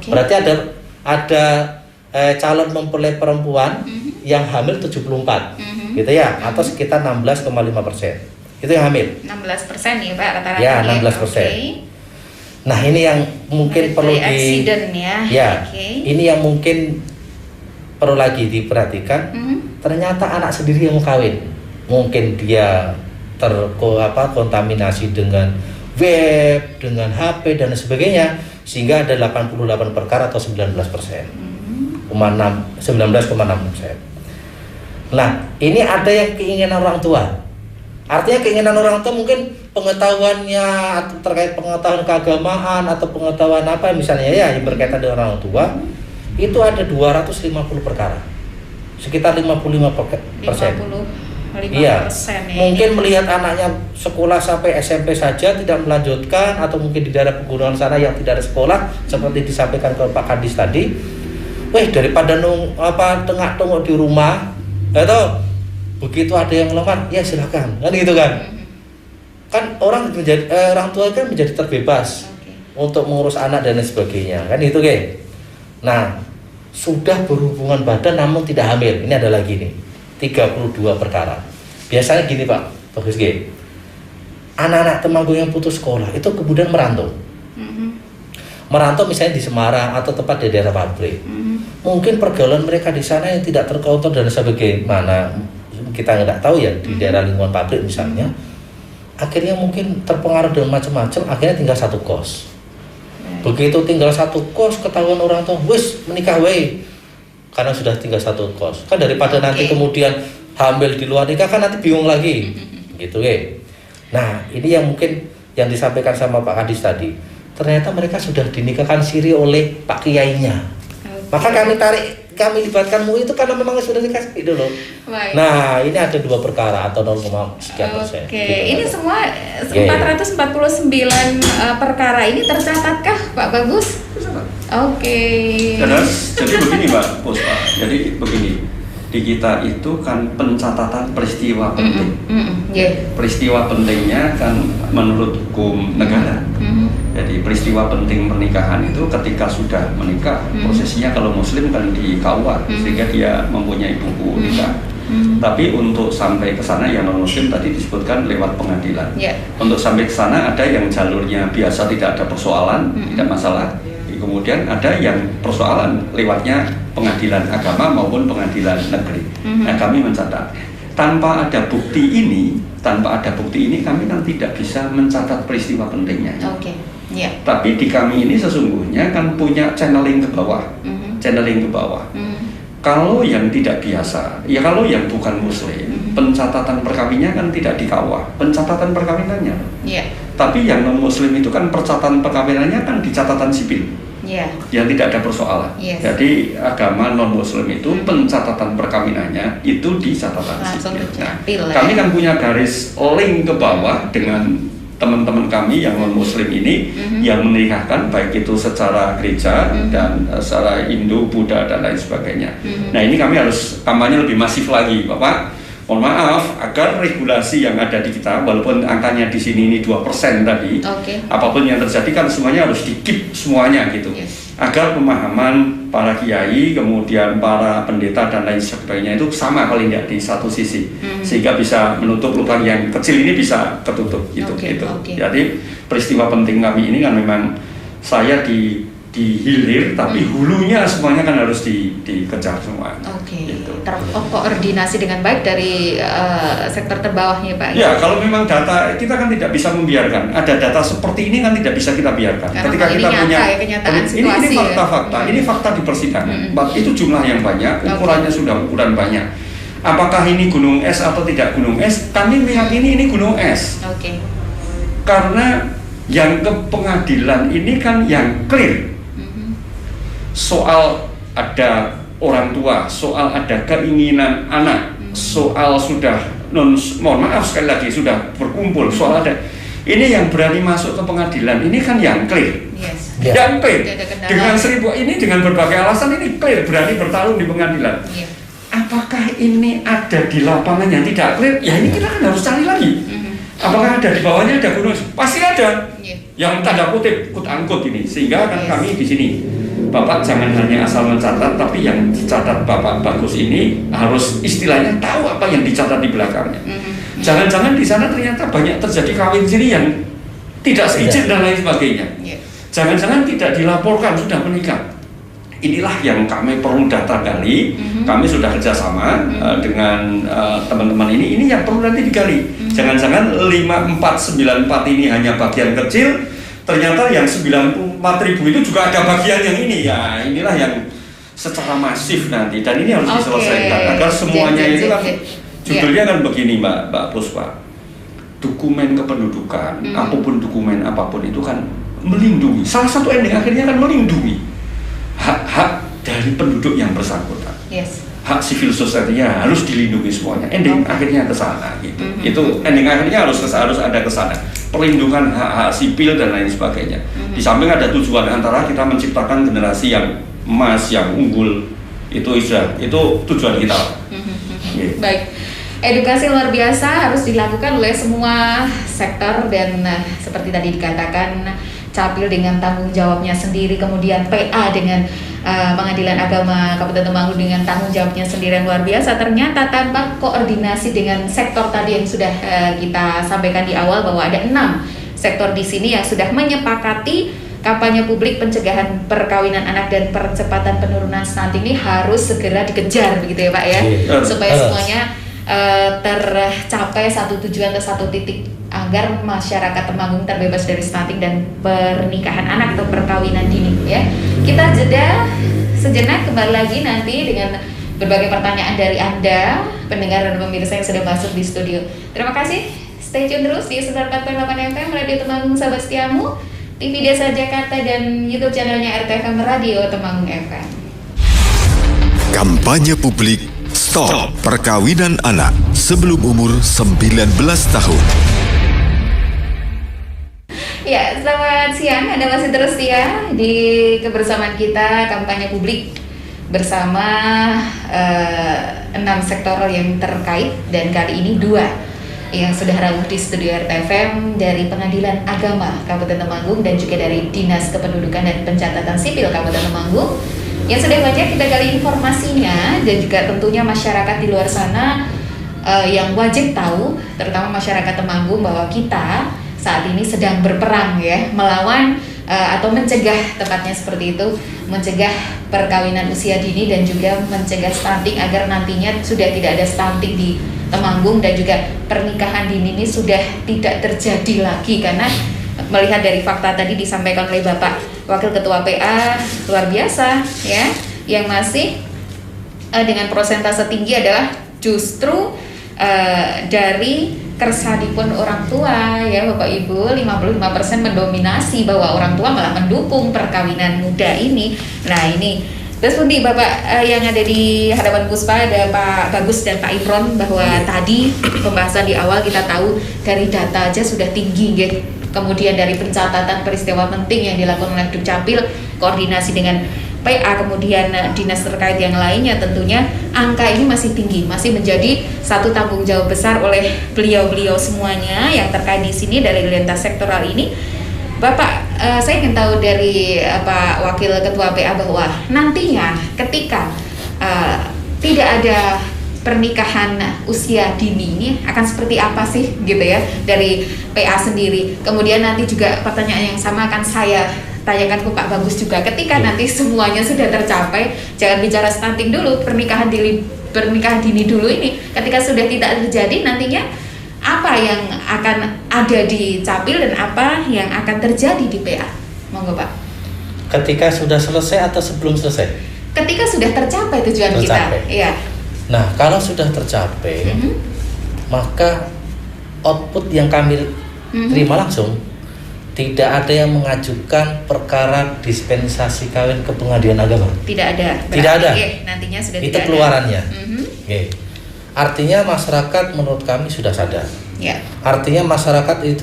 Berarti ada calon mempelai perempuan yang hamil 74, gitu ya, atau sekitar 16,5%. Itu yang hamil. 16% ya Pak rata-rata. Ya, 16%. Nah, ini yang mungkin perlu ini yang mungkin perlu lagi diperhatikan. Ternyata anak sendiri yang mau kawin, mungkin dia kontaminasi dengan web, dengan HP dan sebagainya, sehingga ada 88 perkara atau 19,6%. Nah, ini ada yang keinginan orang tua. Artinya keinginan orang tua mungkin pengetahuannya terkait pengetahuan keagamaan atau pengetahuan apa misalnya ya yang berkaitan dengan orang tua, itu ada 250 perkara. Sekitar 55%. Iya, mungkin melihat anaknya sekolah sampai SMP saja tidak melanjutkan, atau mungkin di daerah pegunungan sana yang tidak ada sekolah seperti disampaikan ke Pak Kadis tadi. Daripada tengah-tengah di rumah, atau begitu ada yang melamar, ya silakan, kan gitu kan. Kan orang tua kan menjadi terbebas untuk mengurus anak dan lain sebagainya, kan itu Ge. Nah, sudah berhubungan badan namun tidak hamil, ini ada lagi nih. 32 perkara. Biasanya gini Pak Bagus G, anak-anak Temanggung yang putus sekolah itu kemudian merantau. Merantau misalnya di Semarang atau tepat di daerah pabrik. Mungkin pergaulan mereka di sana yang tidak terkontrol dan sebagaimana kita nggak tahu ya di daerah lingkungan pabrik misalnya. Akhirnya mungkin terpengaruh dengan macam-macam, akhirnya tinggal satu kos. Begitu tinggal satu kos, ketahuan orang tua, wis menikah wae. Karena sudah tinggal satu kos, kan daripada nanti kemudian hamil di luar nikah kan nanti bingung lagi, gitu ya. Nah, ini yang mungkin yang disampaikan sama Pak Kadis tadi. Ternyata mereka sudah dinikahkan siri oleh Pak Kiainya. Maka kami libatkan MUI itu karena memang sudah dikasih dulu. Nah, ini ada 2 perkara atau 0,sekian%. Ini semua 449 perkara ini tercatatkah Pak Bagus? Jadi begini Mbak Puspa. Jadi begini, di kita itu kan pencatatan peristiwa penting. Peristiwa pentingnya kan menurut hukum negara. Jadi peristiwa penting pernikahan itu ketika sudah menikah, prosesnya kalau muslim kan di KUA, sehingga dia mempunyai buku nikah. Tapi untuk sampai ke sana yang non muslim tadi disebutkan lewat pengadilan. Untuk sampai ke sana ada yang jalurnya biasa tidak ada persoalan, tidak masalah. Kemudian ada yang persoalan lewatnya pengadilan agama maupun pengadilan negeri. Nah, kami mencatat tanpa ada bukti ini kami kan tidak bisa mencatat peristiwa pentingnya. Tapi di kami ini sesungguhnya kan punya channeling ke bawah. Kalau yang tidak biasa, ya kalau yang bukan muslim, pencatatan perkawinannya kan tidak di KUA, pencatatan perkawinannya. Tapi yang non muslim itu kan pencatatan perkawinannya kan di catatan sipil. Yang tidak ada persoalan. Jadi agama non muslim itu pencatatan perkawinannya itu di catatan sipil. Nah, kami kan punya garis link ke bawah dengan teman-teman kami yang non muslim ini yang menikahkan baik itu secara gereja dan secara Hindu, Buddha dan lain sebagainya. Nah ini kami harus kampanye lebih masif lagi, Bapak. Mohon maaf agar regulasi yang ada di kita, walaupun angkanya di sini ini 2% tadi, apapun yang terjadi kan semuanya harus di-keep semuanya gitu. Agar pemahaman para kiai, kemudian para pendeta dan lain sebagainya itu sama paling tidak di satu sisi, sehingga bisa menutup lubang yang kecil ini bisa ketutup gitu. Jadi peristiwa penting kami ini kan memang saya di hilir, tapi hulunya semuanya kan harus dikejar semua. Gitu. Koordinasi dengan baik dari sektor terbawahnya Pak. Ya, kalau memang data kita kan tidak bisa membiarkan. Ada data seperti ini kan tidak bisa kita biarkan. Karena ketika kita nyata, punya kenyataan ini fakta-fakta, ini fakta di persidangan. Itu jumlah yang banyak, ukurannya sudah ukuran banyak. Apakah ini gunung es atau tidak gunung es? Kami meyakini ini gunung es. Karena yang ke pengadilan ini kan yang clear. Soal ada orang tua, soal ada keinginan anak, soal sudah mohon maaf sekali lagi sudah berkumpul, soal ada ini yang berani masuk ke pengadilan ini kan yang clear, yang clear dengan 1000 ini dengan berbagai alasan ini clear berani bertarung di pengadilan. Apakah ini ada di lapangan yang tidak clear? Ya ini kita kan harus cari lagi. Apakah ada di bawahnya ada gunung? Pasti ada. Yang tanda kutip kut angkut ini, sehingga kan kami di sini. Bapak jangan hanya asal mencatat, tapi yang dicatat Bapak bagus ini harus istilahnya tahu apa yang dicatat di belakangnya. Jangan-jangan di sana ternyata banyak terjadi kawin siri yang tidak seizin dan lain sebagainya. Jangan-jangan tidak dilaporkan sudah menikah. Inilah yang kami perlu data gali. Kami sudah kerjasama dengan teman-teman ini yang perlu nanti digali. Jangan-jangan 5494 ini hanya bagian kecil. Ternyata yang 94.000 itu juga ada bagian yang ini ya, inilah yang secara masif nanti dan ini harus diselesaikan agar semuanya itu kan judulnya kan begini Mbak Puspa, dokumen kependudukan, apapun itu kan melindungi, salah satu ending akhirnya kan melindungi hak-hak dari penduduk yang bersangkutan. Hak civil society-nya harus dilindungi semuanya. Ending akhirnya ke sana gitu. Itu ending akhirnya harus ada ke sana. Perlindungan hak-hak sipil dan lain sebagainya. Di samping ada tujuan antara kita menciptakan generasi yang emas, yang unggul. Itu tujuan kita. Baik. Edukasi luar biasa harus dilakukan oleh semua sektor dan seperti tadi dikatakan Capil dengan tanggung jawabnya sendiri, kemudian PA dengan Pengadilan Agama Kabupaten Temanggung dengan tanggung jawabnya sendiri yang luar biasa. Ternyata tanpa koordinasi dengan sektor tadi yang sudah kita sampaikan di awal bahwa ada 6 sektor di sini yang sudah menyepakati kampanye publik pencegahan perkawinan anak dan percepatan penurunan stunting ini harus segera dikejar begitu ya Pak ya, supaya semuanya tercapai satu tujuan atau satu titik agar masyarakat Temanggung terbebas dari stunting dan pernikahan anak atau perkawinan dini ya. Kita jeda sejenak, kembali lagi nanti dengan berbagai pertanyaan dari Anda pendengar dan pemirsa yang sudah masuk di studio. Terima kasih, stay tune terus di 94.8 FM Radio Temanggung sahabat setiamu, TV Desa Jakarta dan YouTube channelnya RTFM Radio Temanggung FM. Kampanye publik Stop Perkawinan Anak sebelum umur 19 tahun. Ya, selamat siang. Anda masih terus ya di kebersamaan kita kampanye publik bersama 6 sektor yang terkait dan kali ini 2 yang sudah rawuh di studio RTFM dari Pengadilan Agama Kabupaten Temanggung dan juga dari Dinas Kependudukan dan Pencatatan Sipil Kabupaten Temanggung yang sudah banyak kita gali informasinya dan juga tentunya masyarakat di luar sana yang wajib tahu, terutama masyarakat Temanggung, bahwa kita saat ini sedang berperang ya melawan atau mencegah, tepatnya seperti itu, mencegah perkawinan usia dini dan juga mencegah stunting agar nantinya sudah tidak ada stunting di Temanggung dan juga pernikahan dini ini sudah tidak terjadi lagi. Karena melihat dari fakta tadi disampaikan oleh Bapak Wakil Ketua PA luar biasa ya, yang masih dengan persentase tinggi adalah justru dari kersadipun orang tua ya Bapak Ibu, 55% mendominasi bahwa orang tua malah mendukung perkawinan muda ini. Nah ini Terus pundi Bapak yang ada di hadapan Puspa, ada Pak Bagus dan Pak Imron, bahwa tadi pembahasan di awal kita tahu dari data aja sudah tinggi nggih. Kemudian dari pencatatan peristiwa penting yang dilakukan oleh Dukcapil, koordinasi dengan PA, kemudian dinas terkait yang lainnya, tentunya angka ini masih tinggi, masih menjadi satu tanggung jawab besar oleh beliau-beliau semuanya yang terkait di sini dari lintas sektoral ini. Bapak, saya ingin tahu dari Pak Wakil Ketua PA bahwa nantinya ketika tidak ada pernikahan usia dini ini akan seperti apa sih gitu ya dari PA sendiri. Kemudian nanti juga pertanyaan yang sama akan saya tanyakan ke Pak Bagus juga, ketika nanti semuanya sudah tercapai, jangan bicara stunting dulu, pernikahan dini dulu ini, ketika sudah tidak terjadi, nantinya apa yang akan ada di Capil dan apa yang akan terjadi di PA? Monggo Pak. Ketika sudah selesai atau sebelum selesai? Ketika sudah tercapai tujuan kita. Iya. Nah, kalau sudah tercapai, maka output yang kami terima langsung, tidak ada yang mengajukan perkara dispensasi kawin ke Pengadilan Agama. Tidak ada. Tidak ada. Nantinya sudah itu tidak keluarannya. ada. Artinya masyarakat menurut kami sudah sadar. Ya. Artinya masyarakat itu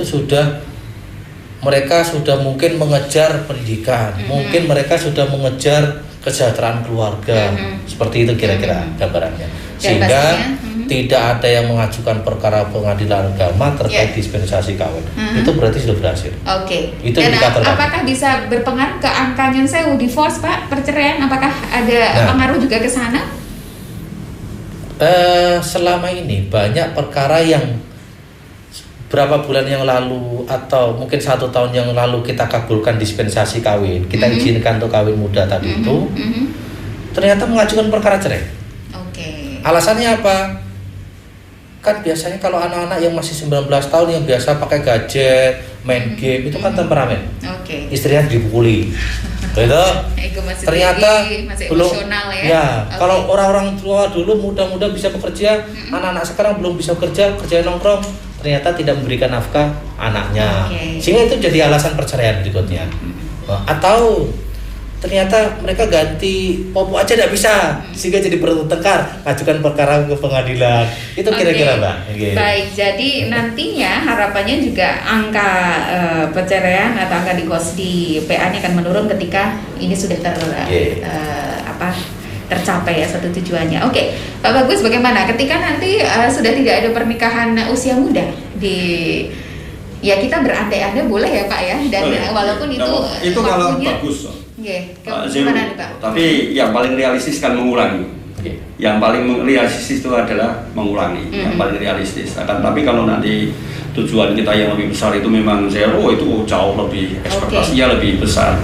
mereka sudah mungkin mengejar pendidikan, mungkin mereka sudah mengejar kesejahteraan keluarga, seperti itu kira-kira gambarannya. Sehingga tidak ada yang mengajukan perkara Pengadilan Agama terkait dispensasi kawin. Itu berarti sudah berhasil. Oke. Itu dan indikator apakah bisa berpengaruh ke angkanya saya divorce Pak, perceraian? Apakah ada pengaruh juga ke sana? Selama ini banyak perkara yang berapa bulan yang lalu atau mungkin 1 tahun yang lalu kita kabulkan dispensasi kawin, kita izinkan untuk kawin muda tadi itu, ternyata mengajukan perkara cerai. Alasannya apa? Kan biasanya kalau anak-anak yang masih 19 tahun yang biasa pakai gadget, main game, itu kan temperamen. Istrinya dipukuli. Gitu. Ternyata masih belum ya. Kalau orang-orang tua dulu muda-muda bisa bekerja, anak-anak sekarang belum bisa kerja nongkrong, ternyata tidak memberikan nafkah anaknya. Sehingga itu jadi alasan perceraian berikutnya. Atau ternyata mereka ganti popok aja tidak bisa, sehingga jadi bertengkar, ajukan perkara ke pengadilan. Itu kira-kira Mbak. Baik, jadi nantinya harapannya juga angka perceraian atau angka divorce di PA ini akan menurun ketika ini sudah tercapai ya satu tujuannya. Oke, Pak Bagus, bagaimana ketika nanti sudah tidak ada pernikahan usia muda kita berandai-andai boleh ya Pak ya, dan walaupun itu malah bagus. Gimana nih Pak? Tapi yang paling realistis kan mengurangi. Yang paling realistis itu adalah mengurangi. Yang paling realistis. Tapi kalau nanti tujuan kita yang lebih besar itu memang zero, itu jauh lebih ekspektasinya lebih besar.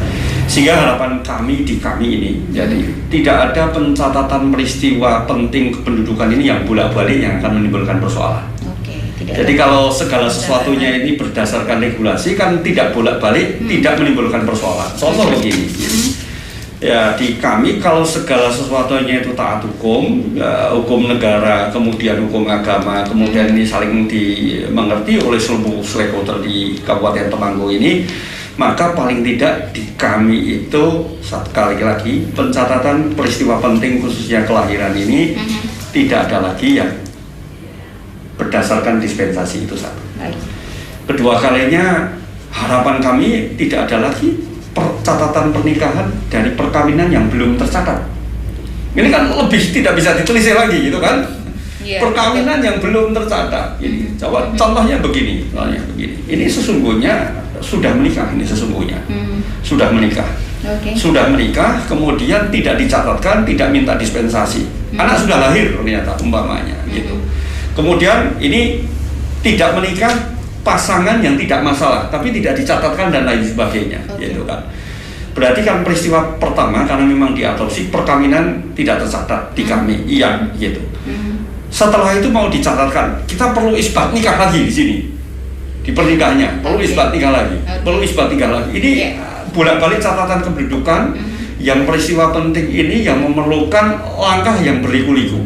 Sehingga harapan kami di kami ini, jadi tidak ada pencatatan peristiwa penting kependudukan ini yang bolak-balik yang akan menimbulkan persoalan. Jadi kalau segala sesuatunya ini berdasarkan regulasi kan tidak bolak-balik, tidak menimbulkan persoalan. Contoh begini, ya di kami kalau segala sesuatunya itu taat hukum, hukum negara, kemudian hukum agama, kemudian ini saling dimengerti oleh seluruh stakeholder di Kabupaten Temanggung ini, maka paling tidak di kami itu sekali lagi pencatatan peristiwa penting khususnya kelahiran ini tidak ada lagi yang berdasarkan dispensasi itu satu. Kedua kalinya harapan kami tidak ada lagi catatan pernikahan dari perkawinan yang belum tercatat. Ini kan lebih tidak bisa ditelisik lagi gitu kan? Perkawinan yang belum tercatat. Ini contohnya begini, Ini sesungguhnya sudah menikah, sudah menikah. Sudah menikah, kemudian tidak dicatatkan, tidak minta dispensasi. Anak sudah lahir ternyata umpamanya gitu. Kemudian ini tidak menikah, pasangan yang tidak masalah, tapi tidak dicatatkan dan lain sebagainya, gitu kan. Berarti kan peristiwa pertama karena memang diadopsi perkawinan tidak tercatat di kami, gitu. Setelah itu mau dicatatkan, kita perlu isbat nikah lagi di sini, di pernikahannya, perlu isbat nikah lagi, Ini bolak-balik catatan kependudukan yang peristiwa penting ini yang memerlukan langkah yang berliku-liku.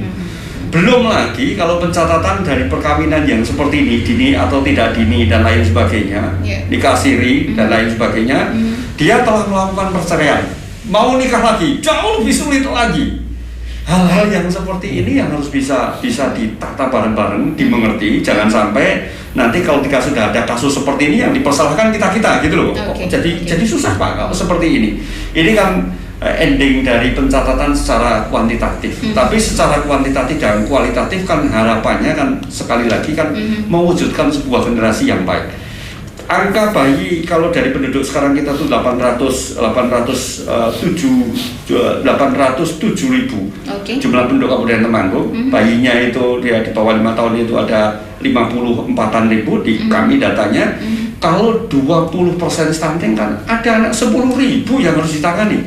Belum lagi kalau pencatatan dari perkawinan yang seperti ini, dini atau tidak dini dan lain sebagainya, nikah siri dan lain sebagainya, dia telah melakukan perceraian. mau nikah lagi jauh lebih sulit lagi. Hal-hal yang seperti ini yang harus bisa ditata bareng-bareng, dimengerti. Jangan sampai nanti kalau sudah ada kasus seperti ini yang dipersalahkan kita gitu loh. Jadi susah Pak kalau seperti ini. Ini kan ending dari pencatatan secara kuantitatif. Tapi secara kuantitatif dan kualitatif kan harapannya kan sekali lagi kan mewujudkan sebuah generasi yang baik. Angka bayi kalau dari penduduk sekarang kita tuh 807 ribu jumlah penduduk Kabupaten Temanggung. Bayinya itu dia di bawah 5 tahun itu ada 54-an ribu di kami datanya. Kalau 20% stunting kan ada anak 10 ribu yang harus ditangani.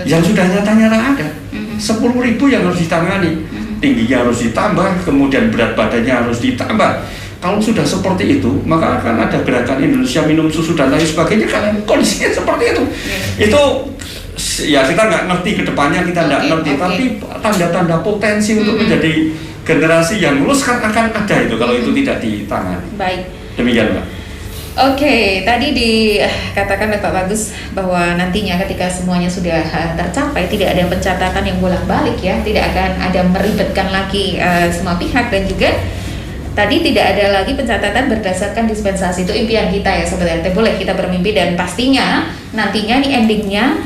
Yang sudah nyata-nyata ada 10 ribu yang harus ditangani. Tingginya harus ditambah, kemudian berat badannya harus ditambah. Kalau sudah seperti itu, maka akan ada gerakan Indonesia minum susu dan lain sebagainya. Kalau kondisinya seperti itu, itu ya kita nggak ngerti ke depannya, kita nggak ngerti. Tapi tanda-tanda potensi untuk menjadi generasi yang lulus kan akan ada itu kalau itu tidak ditangani. Baik. Demikian Pak. Oke, tadi dikatakan oleh Pak Bagus bahwa nantinya ketika semuanya sudah tercapai tidak ada pencatatan yang bolak-balik ya, tidak akan ada meribetkan lagi semua pihak, dan juga tadi tidak ada lagi pencatatan berdasarkan dispensasi. Itu impian kita ya Sobat RT, boleh kita bermimpi, dan pastinya nantinya nih endingnya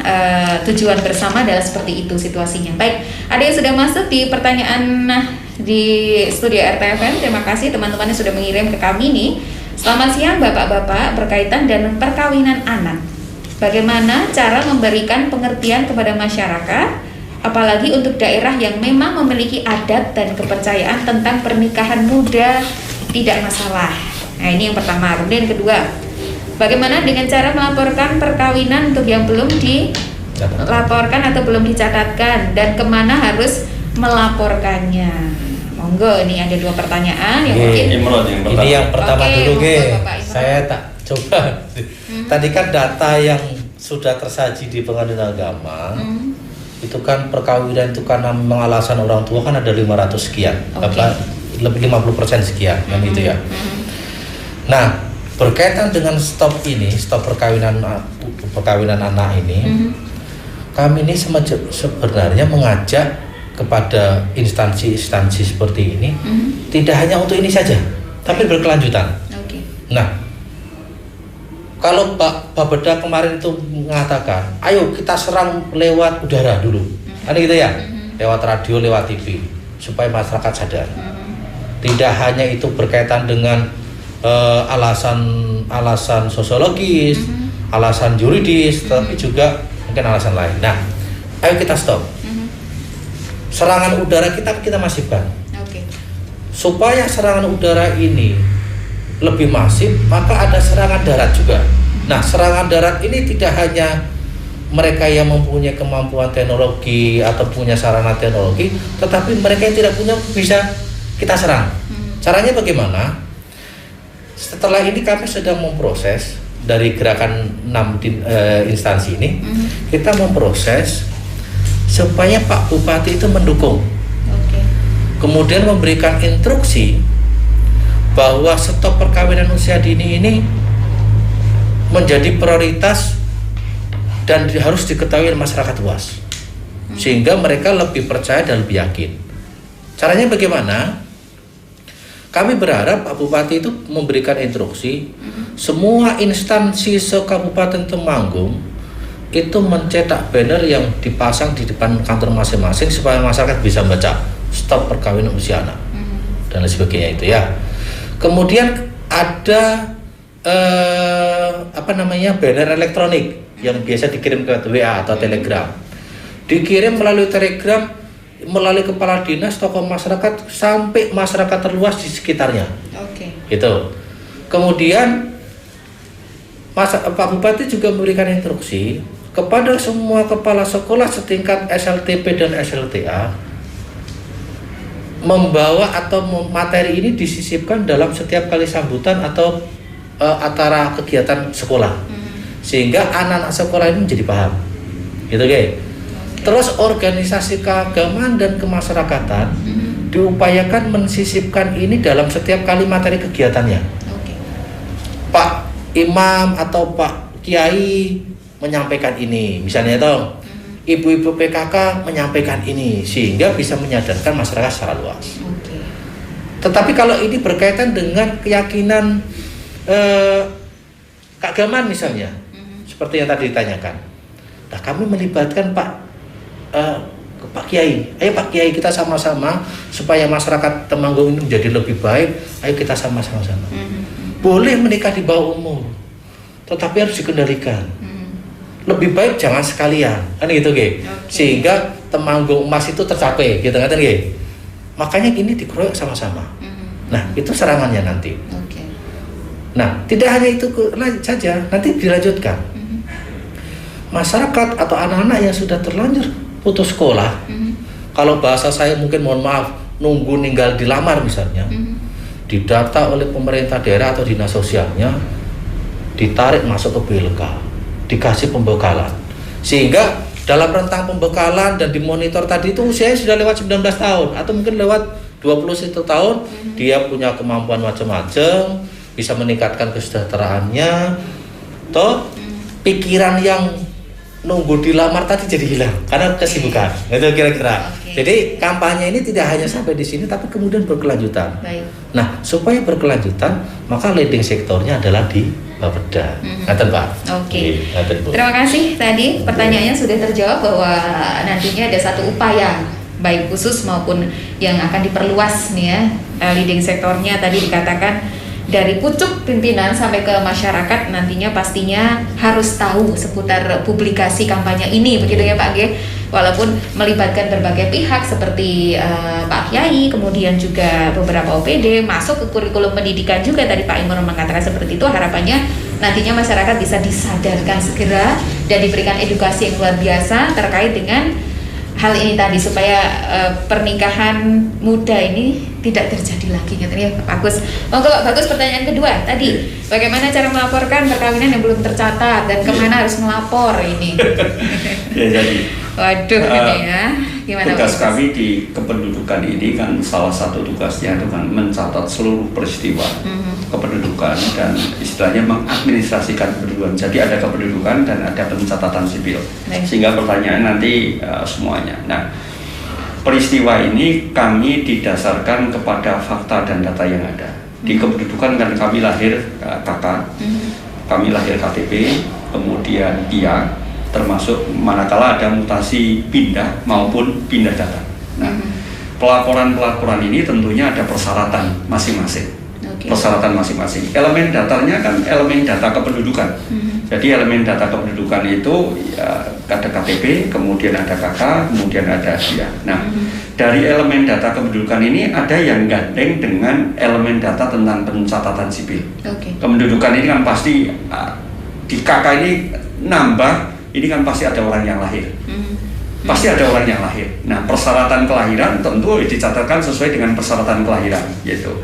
tujuan bersama adalah seperti itu situasinya. Baik, ada yang sudah masuk di pertanyaan di studio RTFM. Terima kasih teman-teman yang sudah mengirim ke kami nih. Selamat siang Bapak-Bapak, berkaitan dengan perkawinan anak. Bagaimana cara memberikan pengertian kepada masyarakat, apalagi untuk daerah yang memang memiliki adat dan kepercayaan tentang pernikahan muda tidak masalah. Nah ini yang pertama. Kemudian yang kedua, bagaimana dengan cara melaporkan perkawinan untuk yang belum dilaporkan atau belum dicatatkan, dan kemana harus melaporkannya? Monggo, ini ada dua pertanyaan yang mungkin. Ini yang pertama dulu saya tak coba. Tadi kan data yang sudah tersaji di Pengadilan Agama. Itu kan perkawinan itu karena memang alasan orang tua kan ada 500 sekian, lebih 50% sekian, yang itu ya. Nah, berkaitan dengan stop perkawinan anak ini, kami ini sebenarnya mengajak kepada instansi-instansi seperti ini, tidak hanya untuk ini saja, tapi berkelanjutan. Nah, kalau Pak Babeda kemarin itu mengatakan, ayo kita serang lewat udara dulu, kan gitu ya, lewat radio, lewat TV, supaya masyarakat sadar. Tidak hanya itu berkaitan dengan alasan sosiologis, alasan yuridis, tapi juga mungkin alasan lain. Nah, ayo kita stop. Serangan udara kita masifkan. Supaya serangan udara ini lebih masif, maka ada serangan darat juga. Nah, serangan darat ini tidak hanya mereka yang mempunyai kemampuan teknologi atau punya sarana teknologi, tetapi mereka yang tidak punya bisa kita serang. Caranya bagaimana? Setelah ini kami sedang memproses dari gerakan 6 instansi ini, kita memproses supaya Pak Bupati itu mendukung. Kemudian memberikan instruksi bahwa stop perkawinan usia dini ini menjadi prioritas dan harus diketahui masyarakat luas, sehingga mereka lebih percaya dan lebih yakin. Caranya bagaimana? Kami berharap Pak Bupati itu memberikan instruksi semua instansi se-Kabupaten Temanggung itu mencetak banner yang dipasang di depan kantor masing-masing supaya masyarakat bisa baca stop perkawinan usia anak dan lain sebagainya itu ya. Kemudian ada banner elektronik yang biasa dikirim ke WA atau Telegram. Dikirim melalui Telegram, melalui kepala dinas, tokoh masyarakat sampai masyarakat terluas di sekitarnya. Gitu. Kemudian Pak Bupati juga memberikan instruksi kepada semua kepala sekolah setingkat SLTP dan SLTA membawa atau materi ini disisipkan dalam setiap kali sambutan atau acara kegiatan sekolah, sehingga anak-anak sekolah ini menjadi paham, gitu guys. Terus organisasi keagamaan dan kemasyarakatan diupayakan mensisipkan ini dalam setiap kali materi kegiatannya. Pak Imam atau Pak Kiai menyampaikan ini, misalnya toh ibu-ibu PKK menyampaikan ini sehingga bisa menyadarkan masyarakat secara luas. Tetapi kalau ini berkaitan dengan keyakinan keagamaan misalnya, seperti yang tadi ditanyakan, nah kami melibatkan Pak Kiai, ayo Pak Kiai kita sama-sama supaya masyarakat Temanggung ini menjadi lebih baik, ayo kita sama-sama. Boleh menikah di bawah umur, tetapi harus dikendalikan. Lebih baik jangan sekalian, kan gitu Ge. Sehingga Temanggung Emas itu tercapai, gitu kan Ge. Makanya ini dikeroyok sama-sama. Nah, itu serangannya nanti. Nah, tidak hanya itu saja, nanti dilanjutkan. Masyarakat atau anak-anak yang sudah terlanjur putus sekolah, kalau bahasa saya mungkin mohon maaf, nunggu ninggal dilamar misalnya, didata oleh pemerintah daerah atau dinas sosialnya, ditarik masuk ke BLK, dikasih pembekalan, sehingga dalam rentang pembekalan dan dimonitor tadi itu usianya sudah lewat 19 tahun atau mungkin lewat 21 tahun, dia punya kemampuan macam-macam, bisa meningkatkan kesejahteraannya, toh pikiran yang nunggu dilamar tadi jadi hilang karena kesibukan. Itu kira-kira. Jadi kampanye ini tidak hanya sampai di sini tapi kemudian berkelanjutan. Nah, supaya berkelanjutan maka leading sektornya adalah di Bapeda. Ngaten Pak. Terima kasih, tadi pertanyaannya sudah terjawab bahwa nantinya ada satu upaya baik khusus maupun yang akan diperluas nih ya, leading sektornya tadi dikatakan dari pucuk pimpinan sampai ke masyarakat nantinya pastinya harus tahu seputar publikasi kampanye ini, begitu ya Pak G. Walaupun melibatkan berbagai pihak seperti Pak Kiai, kemudian juga beberapa OPD masuk ke kurikulum pendidikan juga, tadi Pak Imron mengatakan seperti itu, harapannya nantinya masyarakat bisa disadarkan segera dan diberikan edukasi yang luar biasa terkait dengan hal ini tadi supaya pernikahan muda ini tidak terjadi lagi gitu ya Pak Bagus. Monggo Pak Bagus, pertanyaan kedua tadi, bagaimana cara melaporkan perkawinan yang belum tercatat dan kemana harus melapor ini? Ya, jadi waduh ini ya, gimana tugas Pak? kami di kependudukan ini kan salah satu tugasnya itu kan mencatat seluruh peristiwa kependudukan dan istilahnya mengadministrasikan kependudukan. Jadi ada kependudukan dan ada pencatatan sipil. Sehingga pertanyaan nanti semuanya. Nah, peristiwa ini kami didasarkan kepada fakta dan data yang ada. Di kependudukan kan kami lahir KK, kami lahir KTP, kemudian PIA, termasuk manakala ada mutasi pindah maupun pindah data. Nah, pelaporan-pelaporan ini tentunya ada persyaratan masing-masing. Persyaratan masing-masing. Elemen datanya kan elemen data kependudukan. Jadi elemen data kependudukan itu ya, ada KTP, kemudian ada KK, kemudian ada PIA. Nah, dari elemen data kependudukan ini ada yang gandeng dengan elemen data tentang pencatatan sipil. Kependudukan ini kan pasti di KK ini nambah. Ini kan pasti ada orang yang lahir. Pasti ada orang yang lahir. Nah, persyaratan kelahiran tentu dicatatkan sesuai dengan persyaratan kelahiran, gitu.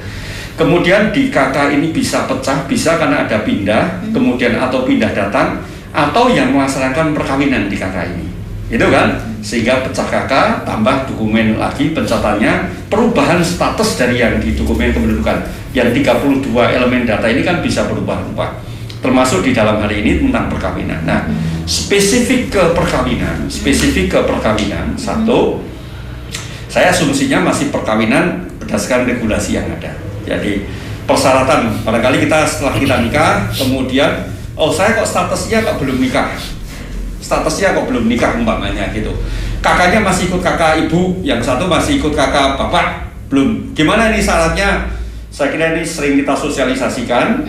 Kemudian di KK ini bisa pecah, bisa karena ada pindah, kemudian atau pindah datang, atau yang melaksanakan perkawinan di KK ini. Itu kan? Sehingga pecah KK, tambah dokumen lagi pencatatannya, perubahan status dari yang di dokumen kependudukan. Yang 32 elemen data ini kan bisa berubah-ubah. Termasuk di dalam hal ini tentang perkawinan. Nah, spesifik ke perkawinan, satu, saya asumsinya masih perkawinan berdasarkan regulasi yang ada. Jadi persyaratan, barangkali kita setelah kita nikah, kemudian, oh saya kok statusnya kok belum nikah, umpamanya gitu. Kakaknya masih ikut kakak ibu, yang satu masih ikut kakak bapak, belum. Gimana ini syaratnya? Saya kira ini sering kita sosialisasikan.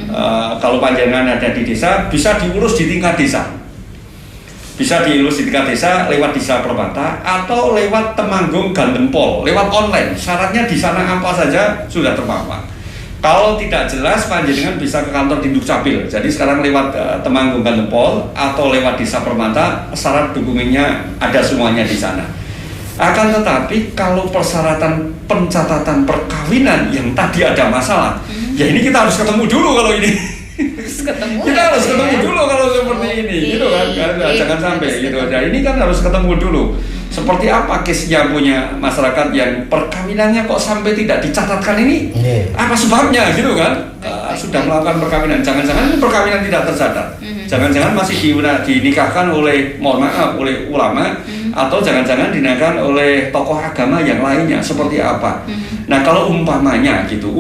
Kalau panjenengan ada di desa, bisa diurus di tingkat desa. Bisa diurus di tingkat desa lewat Desa Permata atau lewat Temanggung Gandempol, lewat online. Syaratnya di sana apa saja sudah terpampang. Kalau tidak jelas, panjenengan bisa ke kantor di Dukcapil. Jadi sekarang lewat Temanggung Gandempol atau lewat Desa Permata, syarat dokumennya ada semuanya di sana. Akan tetapi kalau persyaratan pencatatan perkawinan yang tadi ada masalah, ya ini kita harus ketemu dulu kalau ini. Kita harus ketemu dulu kalau seperti ini, gitu kan? Jangan sampai gitu. Nah, ini kan harus ketemu dulu. Seperti apa case-nya punya masyarakat yang perkawinannya kok sampai tidak dicatatkan ini? Apa sebabnya, gitu kan? Sudah melakukan perkawinan, jangan-jangan perkawinan tidak tercatat. Jangan-jangan masih dinikahkan oleh, mohon maaf, oleh ulama atau jangan-jangan dinikahkan oleh tokoh agama yang lainnya seperti apa. Nah, kalau umpamanya gitu,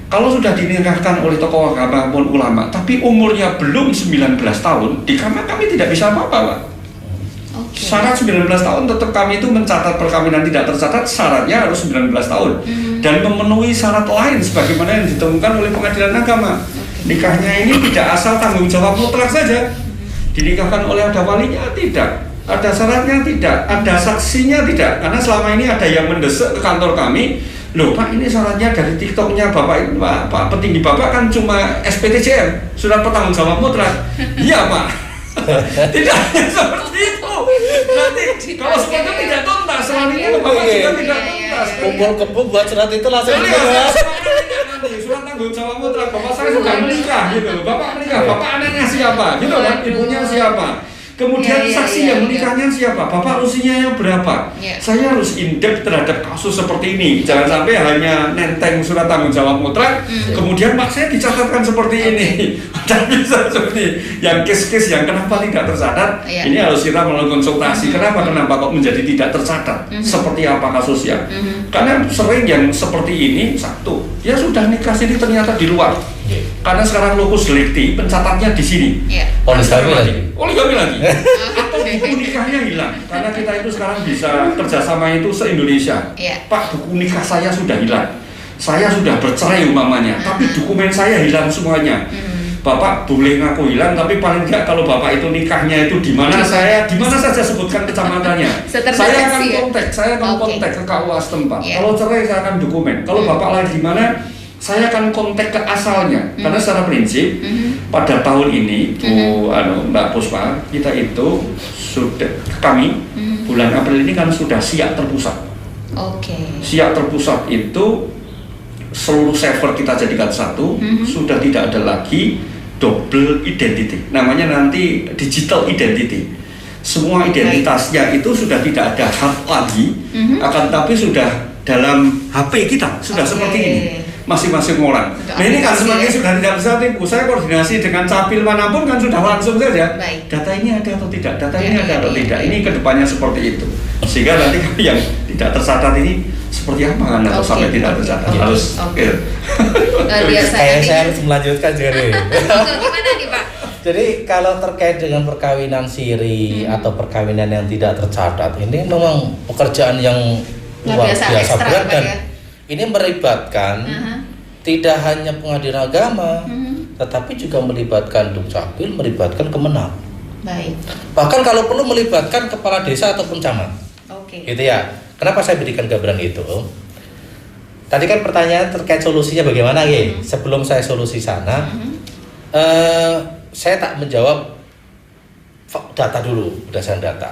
kalau sudah dinikahkan oleh tokoh agama maupun ulama, tapi umurnya belum 19 tahun, di kami tidak bisa apa-apa, Pak. Syarat 19 tahun tetap kami itu mencatat perkawinan tidak tercatat, syaratnya harus 19 tahun dan memenuhi syarat lain sebagaimana yang ditemukan oleh pengadilan agama. Nikahnya ini tidak asal tanggung jawab mutlak saja, dinikahkan oleh ada walinya tidak, ada syaratnya tidak, ada saksinya tidak, karena selama ini ada yang mendesak ke kantor kami, loh Pak, ini syaratnya dari TikToknya Bapak, Pak petinggi Bapak kan cuma SPTJM, surat pertanggung jawab mutlak. Iya Pak. Tidak seperti itu. Nanti kalau seperti itu tidak tuntas, selama ini Bapak juga tidak tuntas. Kumpul kebo buat surat itu langsung nanti surat tanggung jawab mutlak, Bapak saya sudah menikah gitu loh. Bapak menikah, Bapak anaknya siapa? Gitu kan, ibunya siapa? Kemudian saksi yang menikahnya siapa? Bapak usianya berapa? Saya harus in-depth terhadap kasus seperti ini. Jangan sampai hanya nenteng surat tanggung jawab mutlak, kemudian Pak saya dicatatkan seperti ini. Dan bisa seperti yang case-case yang kenapa tidak tercatat, ini harus kita melakukan konsultasi. Kenapa kok menjadi tidak tercatat? Seperti apa kasusnya? Karena sering yang seperti ini, satu, ya sudah nikah sini ternyata di luar. Karena sekarang lokus delikti pencatatnya di sini. Poligami lagi. Atau buku nikahnya hilang. Karena kita itu sekarang bisa kerjasama itu se-Indonesia. Pak, buku nikah saya sudah hilang. Saya sudah bercerai umpamanya, tapi dokumen saya hilang semuanya. Bapak boleh ngaku hilang, tapi paling tidak kalau Bapak itu nikahnya itu di mana saja sebutkan kecamatannya. Saya akan kontak ke KUA setempat. Kalau cerai saya akan dokumen. Kalau Bapak lagi di mana, saya akan kontak ke asalnya. Karena secara prinsip pada tahun ini Mbak Puspa, kita itu sudah bulan April ini kan sudah siap terpusat. Siap terpusat itu seluruh server kita jadikan satu, sudah tidak ada lagi double identity. Namanya nanti digital identity. Semua identitasnya itu sudah tidak ada hard lagi, akan tapi sudah dalam HP kita sudah seperti ini. Masing-masing orang. Nah ini kan semakin sudah tidak bisa tipu. Saya koordinasi dengan capil manapun kan sudah langsung saja. Data ini ada atau tidak? Data ini ada atau tidak? Ini kedepannya seperti itu. Sehingga nanti yang tidak tercatat ini seperti apa kan atau sampai tidak tercatat harus. Saya harus melanjutkan jadi. Gimana nih Pak? Jadi kalau terkait dengan perkawinan siri atau perkawinan yang tidak tercatat, ini memang pekerjaan yang luar biasa berat dan ini melibatkan tidak hanya pengadilan agama, tetapi juga melibatkan Dukcapil, melibatkan Kemenang. Bahkan kalau perlu melibatkan kepala desa ataupun camat. Gitu ya. Kenapa saya berikan gambaran itu? Tadi kan pertanyaan terkait solusinya bagaimana ya? Sebelum saya solusi sana, saya tak menjawab data dulu, berdasarkan data.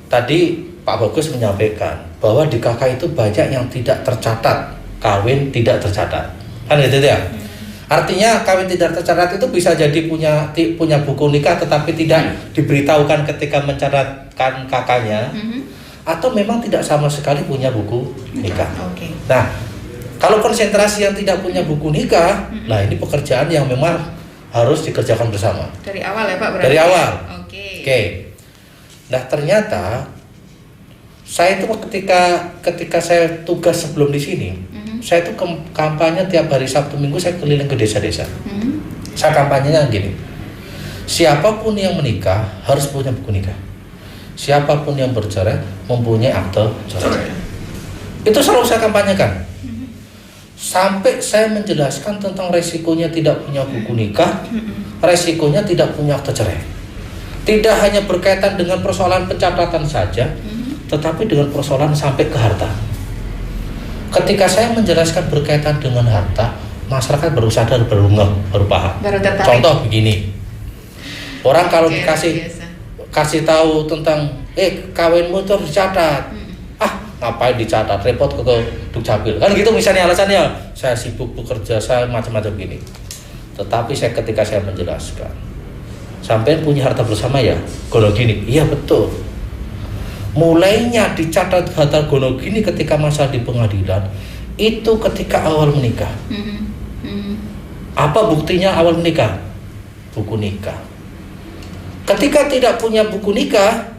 Tadi Pak Bagus menyampaikan bahwa di KK itu banyak yang tidak tercatat, kawin tidak tercatat, kan gitu ya. Artinya kawin tidak tercatat itu bisa jadi punya buku nikah tetapi tidak diberitahukan ketika mencatatkan kakaknya, atau memang tidak sama sekali punya buku nikah. Nah, kalau konsentrasi yang tidak punya buku nikah, nah ini pekerjaan yang memang harus dikerjakan bersama. Dari awal ya Pak berarti? Dari awal. Oke. Nah ternyata saya itu ketika saya tugas sebelum di sini, saya itu kampanye tiap hari Sabtu Minggu saya keliling ke desa-desa. Saya kampanyenya gini, siapapun yang menikah harus punya buku nikah, siapapun yang bercerai mempunyai akte cerai. Itu selalu saya kampanyekan. Sampai saya menjelaskan tentang resikonya tidak punya buku nikah, resikonya tidak punya akte cerai. Tidak hanya berkaitan dengan persoalan pencatatan saja, tetapi dengan persoalan sampai ke harta. Ketika saya menjelaskan berkaitan dengan harta, masyarakat baru sadar, baru ngeh, baru paham. Contoh begini, orang kalau kasih tahu tentang kawinmu itu harus dicatat, ngapain dicatat, repot ke Dukcapil, kan gitu misalnya alasannya, saya sibuk bekerja, saya macam-macam gini. Tetapi ketika saya menjelaskan, sampai punya harta bersama ya, kalau gini, iya betul. Mulainya dicatat harta gono gini ketika masa di pengadilan itu ketika awal menikah. Apa buktinya awal menikah? Buku nikah. Ketika tidak punya buku nikah,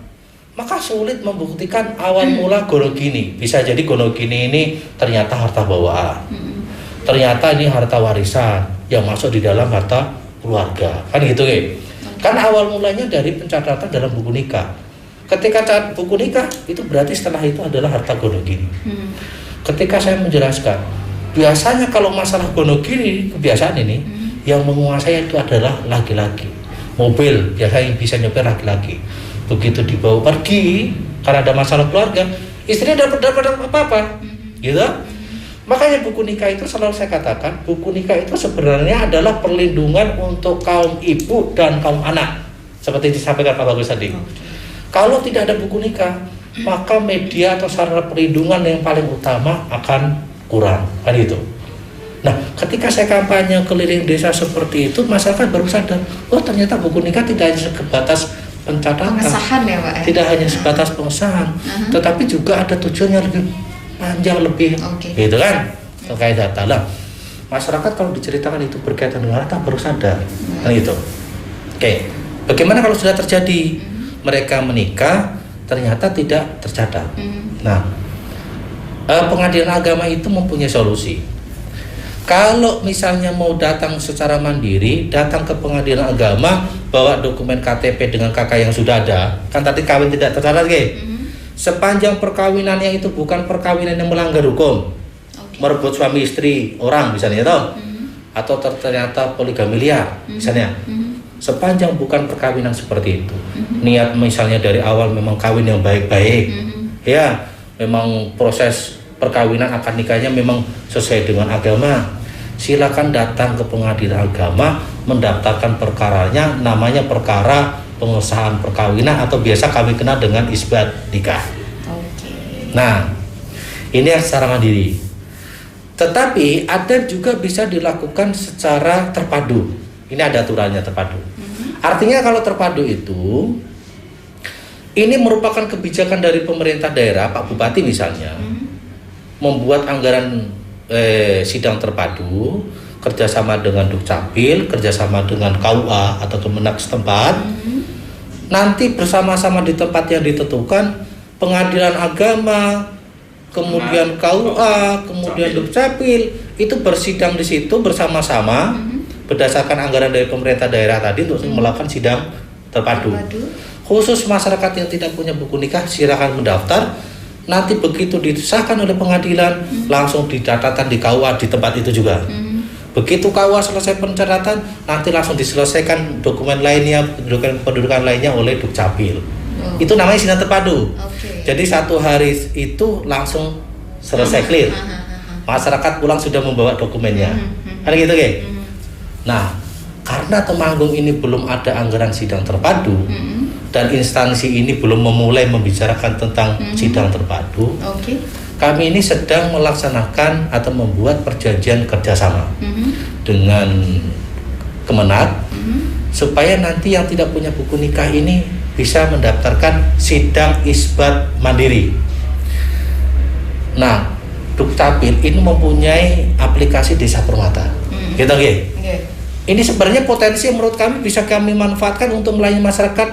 maka sulit membuktikan awal mula gonogini. Bisa jadi gonogini ini ternyata harta bawaan, ternyata ini harta warisan yang masuk di dalam harta keluarga, kan gitu ya. Kan awal mulanya dari pencatatan dalam buku nikah. Ketika buku nikah itu berarti setelah itu adalah harta gonogini. Ketika saya menjelaskan, biasanya kalau masalah gonogini, kebiasaan ini yang menguasai itu adalah laki-laki. Mobil biasanya bisa nyopir laki-laki. Begitu dibawa pergi karena ada masalah keluarga, istrinya dapat apa-apa, gitu. Makanya buku nikah itu selalu saya katakan, buku nikah itu sebenarnya adalah perlindungan untuk kaum ibu dan kaum anak, seperti disampaikan Pak Bagus tadi. Kalau tidak ada buku nikah, maka media atau sarana perlindungan yang paling utama akan kurang, kan itu. Nah, ketika saya kampanye keliling desa seperti itu, masyarakat baru sadar, oh ternyata buku nikah tidak hanya sebatas pencatatan, pengesahan ya Pak. Tidak hanya sebatas pengesahan, tetapi juga ada tujuan yang lebih panjang, lebih, gitu kan, terkait data lah. Masyarakat kalau diceritakan itu berkaitan dengan data baru sadar, kan itu. Oke, bagaimana kalau sudah terjadi mereka menikah ternyata tidak tercatat? Nah, pengadilan agama itu mempunyai solusi. Kalau misalnya mau datang secara mandiri, datang ke pengadilan agama, bawa dokumen KTP dengan kakak yang sudah ada, kan tadi kawin tidak tercatat, sepanjang perkawinannya itu bukan perkawinan yang melanggar hukum, merebut suami istri orang misalnya, atau ternyata poligami liar misalnya, sepanjang bukan perkawinan seperti itu, niat misalnya dari awal memang kawin yang baik-baik, ya memang proses perkawinan akad nikahnya memang sesuai dengan agama, silakan datang ke pengadilan agama, mendaftarkan perkaranya, namanya perkara pengesahan perkawinan atau biasa kami kenal dengan isbat nikah. Nah, ini yang secara mandiri. Tetapi ada juga bisa dilakukan secara terpadu. Ini ada aturannya terpadu. Artinya kalau terpadu itu, ini merupakan kebijakan dari pemerintah daerah, Pak Bupati misalnya, membuat anggaran sidang terpadu kerjasama dengan Dukcapil, kerjasama dengan KUA atau Kemenak setempat. Nanti bersama-sama di tempat yang ditentukan, pengadilan agama, kemudian KUA, kemudian Dukcapil itu bersidang di situ bersama-sama berdasarkan anggaran dari pemerintah daerah tadi untuk melakukan sidang terpadu. Khusus masyarakat yang tidak punya buku nikah silakan mendaftar. Nanti begitu disahkan oleh pengadilan, langsung dicatatkan di KUA di tempat itu juga. Begitu KUA selesai pencatatan, nanti langsung diselesaikan dokumen lainnya, pendudukan lainnya oleh Dukcapil. Itu namanya sidang terpadu. Jadi satu hari itu langsung selesai clear. Masyarakat pulang sudah membawa dokumennya. Kan gitu, Ge? Nah, karena Temanggung ini belum ada anggaran sidang terpadu, dan instansi ini belum memulai membicarakan tentang sidang terpadu, kami ini sedang melaksanakan atau membuat perjanjian kerjasama dengan Kemenak, supaya nanti yang tidak punya buku nikah ini bisa mendaftarkan sidang isbat mandiri. Nah, Dukcapil ini mempunyai aplikasi Desa Permata, gitu, Ini sebenarnya potensi yang menurut kami bisa kami manfaatkan untuk melayani masyarakat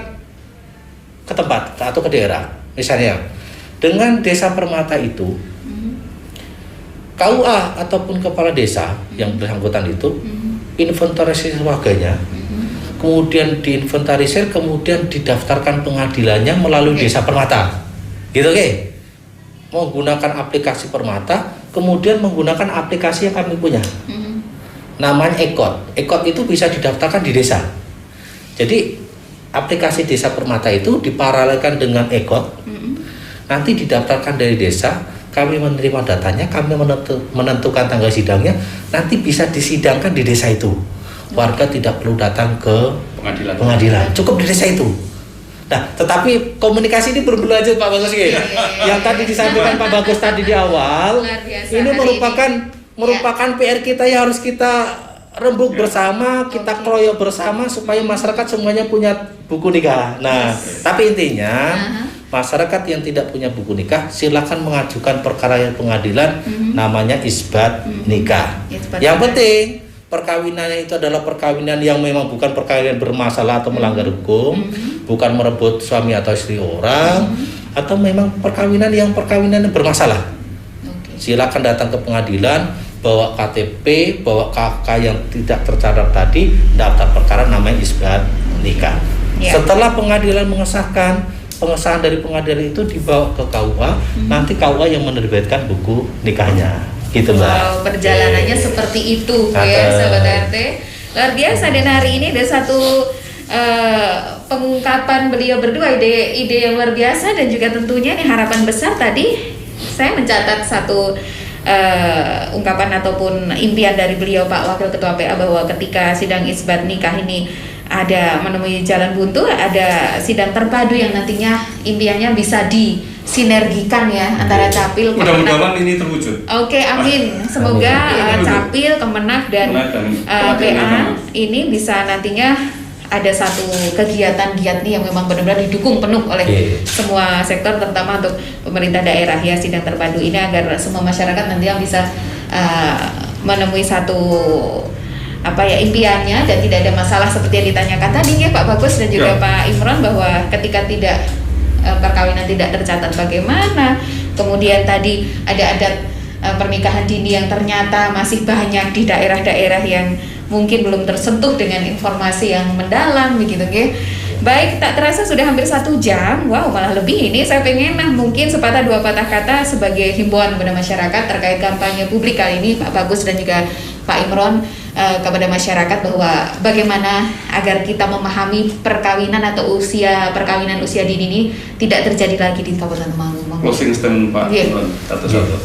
ke tempat atau ke daerah. Misalnya dengan Desa Permata itu, KUA ataupun kepala desa yang bersangkutan itu inventarisir warganya, kemudian diinventarisir, kemudian didaftarkan pengadilannya melalui Desa Permata, gitu, menggunakan aplikasi Permata, kemudian menggunakan aplikasi yang kami punya, namanya Ekot. Ekot itu bisa didaftarkan di desa. Jadi aplikasi Desa Permata itu diparalelkan dengan Ekot, nanti didaftarkan dari desa, kami menerima datanya, kami menentukan tanggal sidangnya, nanti bisa disidangkan di desa itu. Warga tidak perlu datang ke pengadilan, cukup di desa itu. Nah, tetapi komunikasi ini belum berlanjut, Pak Bagus. Yang tadi disampaikan Pak Bagus tadi di awal, ini merupakan PR kita yang harus kita rembuk bersama, kita keroyok bersama supaya masyarakat semuanya punya buku nikah. Nah, tapi intinya masyarakat yang tidak punya buku nikah silakan mengajukan perkara yang pengadilan, namanya isbat nikah. Yang penting perkawinannya itu adalah perkawinan yang memang bukan perkawinan bermasalah atau melanggar hukum, bukan merebut suami atau istri orang, atau memang perkawinan yang bermasalah. Silakan datang ke pengadilan, bawa KTP, bawa KK yang tidak tercatat tadi, daftar perkara namanya isbat nikah. Setelah pengadilan mengesahkan, pengesahan dari pengadilan itu dibawa ke KUA, nanti KUA yang menerbitkan buku nikahnya. Gitu Mbak. Wow, perjalanannya seperti itu ya sahabat RT. Luar biasa, dan hari ini ada satu pengungkapan beliau berdua, ide yang luar biasa, dan juga tentunya nih harapan besar tadi saya mencatat satu ungkapan ataupun impian dari beliau Pak Wakil Ketua PA, bahwa ketika sidang isbat nikah ini ada menemui jalan buntu, ada sidang terpadu yang nantinya impiannya bisa disinergikan ya antara Capil, mudah-mudahan ini terwujud. Oke, amin. Semoga Capil, Kemenak dan PA ini bisa nantinya ada satu kegiatan giat nih yang memang benar-benar didukung penuh oleh semua sektor, terutama untuk pemerintah daerah ya, sidang terpadu ini, agar semua masyarakat nanti yang bisa menemui satu impiannya dan tidak ada masalah seperti yang ditanyakan tadi ya Pak Bagus dan juga Pak Imron, bahwa ketika tidak perkawinan tidak tercatat bagaimana, kemudian tadi ada adat pernikahan dini yang ternyata masih banyak di daerah-daerah yang mungkin belum tersentuh dengan informasi yang mendalam begitu ya. Baik, tak terasa sudah hampir 1 jam. Wow, malah lebih ini. Saya pengen mungkin sepatah dua patah kata sebagai himbauan kepada masyarakat terkait kampanye publik kali ini Pak Bagus dan juga Pak Imron kepada masyarakat, bahwa bagaimana agar kita memahami perkawinan atau perkawinan usia dini ini tidak terjadi lagi di Kabupaten Temanggung. Closing statement Pak Imron satu-satu.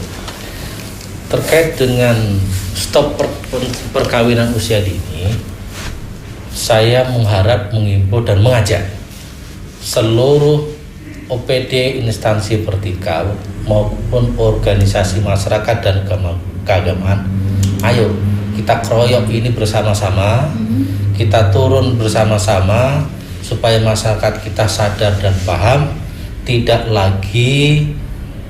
Terkait dengan stop perkawinan usia dini, saya mengharap, mengimbau dan mengajak seluruh OPD, instansi vertikal maupun organisasi masyarakat dan keagamaan, ayo kita keroyok ini bersama-sama, kita turun bersama-sama supaya masyarakat kita sadar dan paham tidak lagi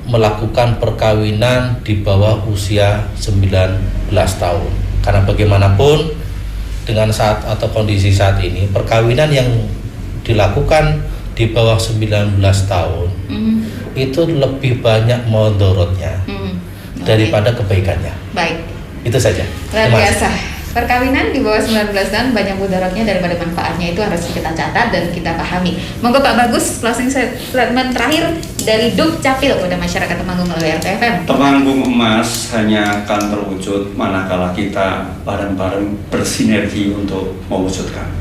melakukan perkawinan di bawah usia 19 tahun. Karena bagaimanapun dengan saat atau kondisi saat ini, perkawinan yang dilakukan di bawah 19 tahun itu lebih banyak mudorotnya daripada kebaikannya. Baik. Itu saja. Luar biasa. Perkawinan di bawah 19 tahun banyak mudaratnya daripada manfaatnya, itu harus kita catat dan kita pahami. Monggo Pak Bagus, closing statement terakhir dari Duk Capil kepada masyarakat Temanggung melalui RTFM. Temanggung emas hanya akan terwujud manakala kita bareng-bareng bersinergi untuk mewujudkan.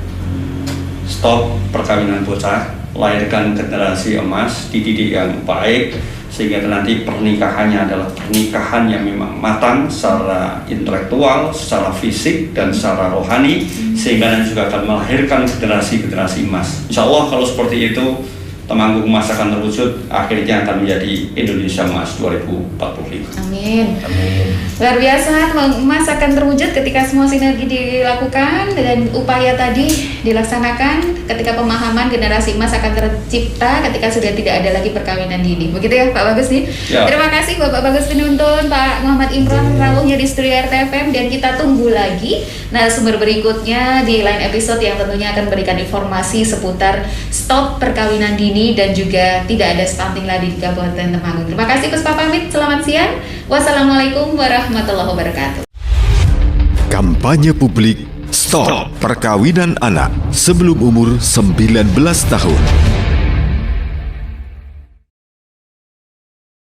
Stop perkawinan bocah, lahirkan generasi emas, dididik yang baik, sehingga nanti pernikahannya adalah pernikahan yang memang matang secara intelektual, secara fisik, dan secara rohani, sehingga nanti juga akan melahirkan generasi-generasi emas. Insya Allah kalau seperti itu, Temanggung emas akan terwujud, akhirnya akan menjadi Indonesia emas 2045. Amin. Luar biasa, Temanggung emas akan terwujud ketika semua sinergi dilakukan dan upaya tadi dilaksanakan, ketika pemahaman generasi emas akan tercipta ketika sudah tidak ada lagi perkawinan dini. Begitu ya Pak Bagus nih. Ya. Terima kasih Bapak Bagus Penuntun, Pak Muhammad Imron rawuhnya di studio RTFM, dan kita tunggu lagi narasumber berikutnya di lain episode yang tentunya akan memberikan informasi seputar stop perkawinan dini dan juga tidak ada stunting lagi di Kabupaten Temanggung. Terima kasih Puspa pamit, selamat siang. Wassalamualaikum warahmatullahi wabarakatuh. Kampanye publik Stop Perkawinan Anak sebelum umur 19 tahun.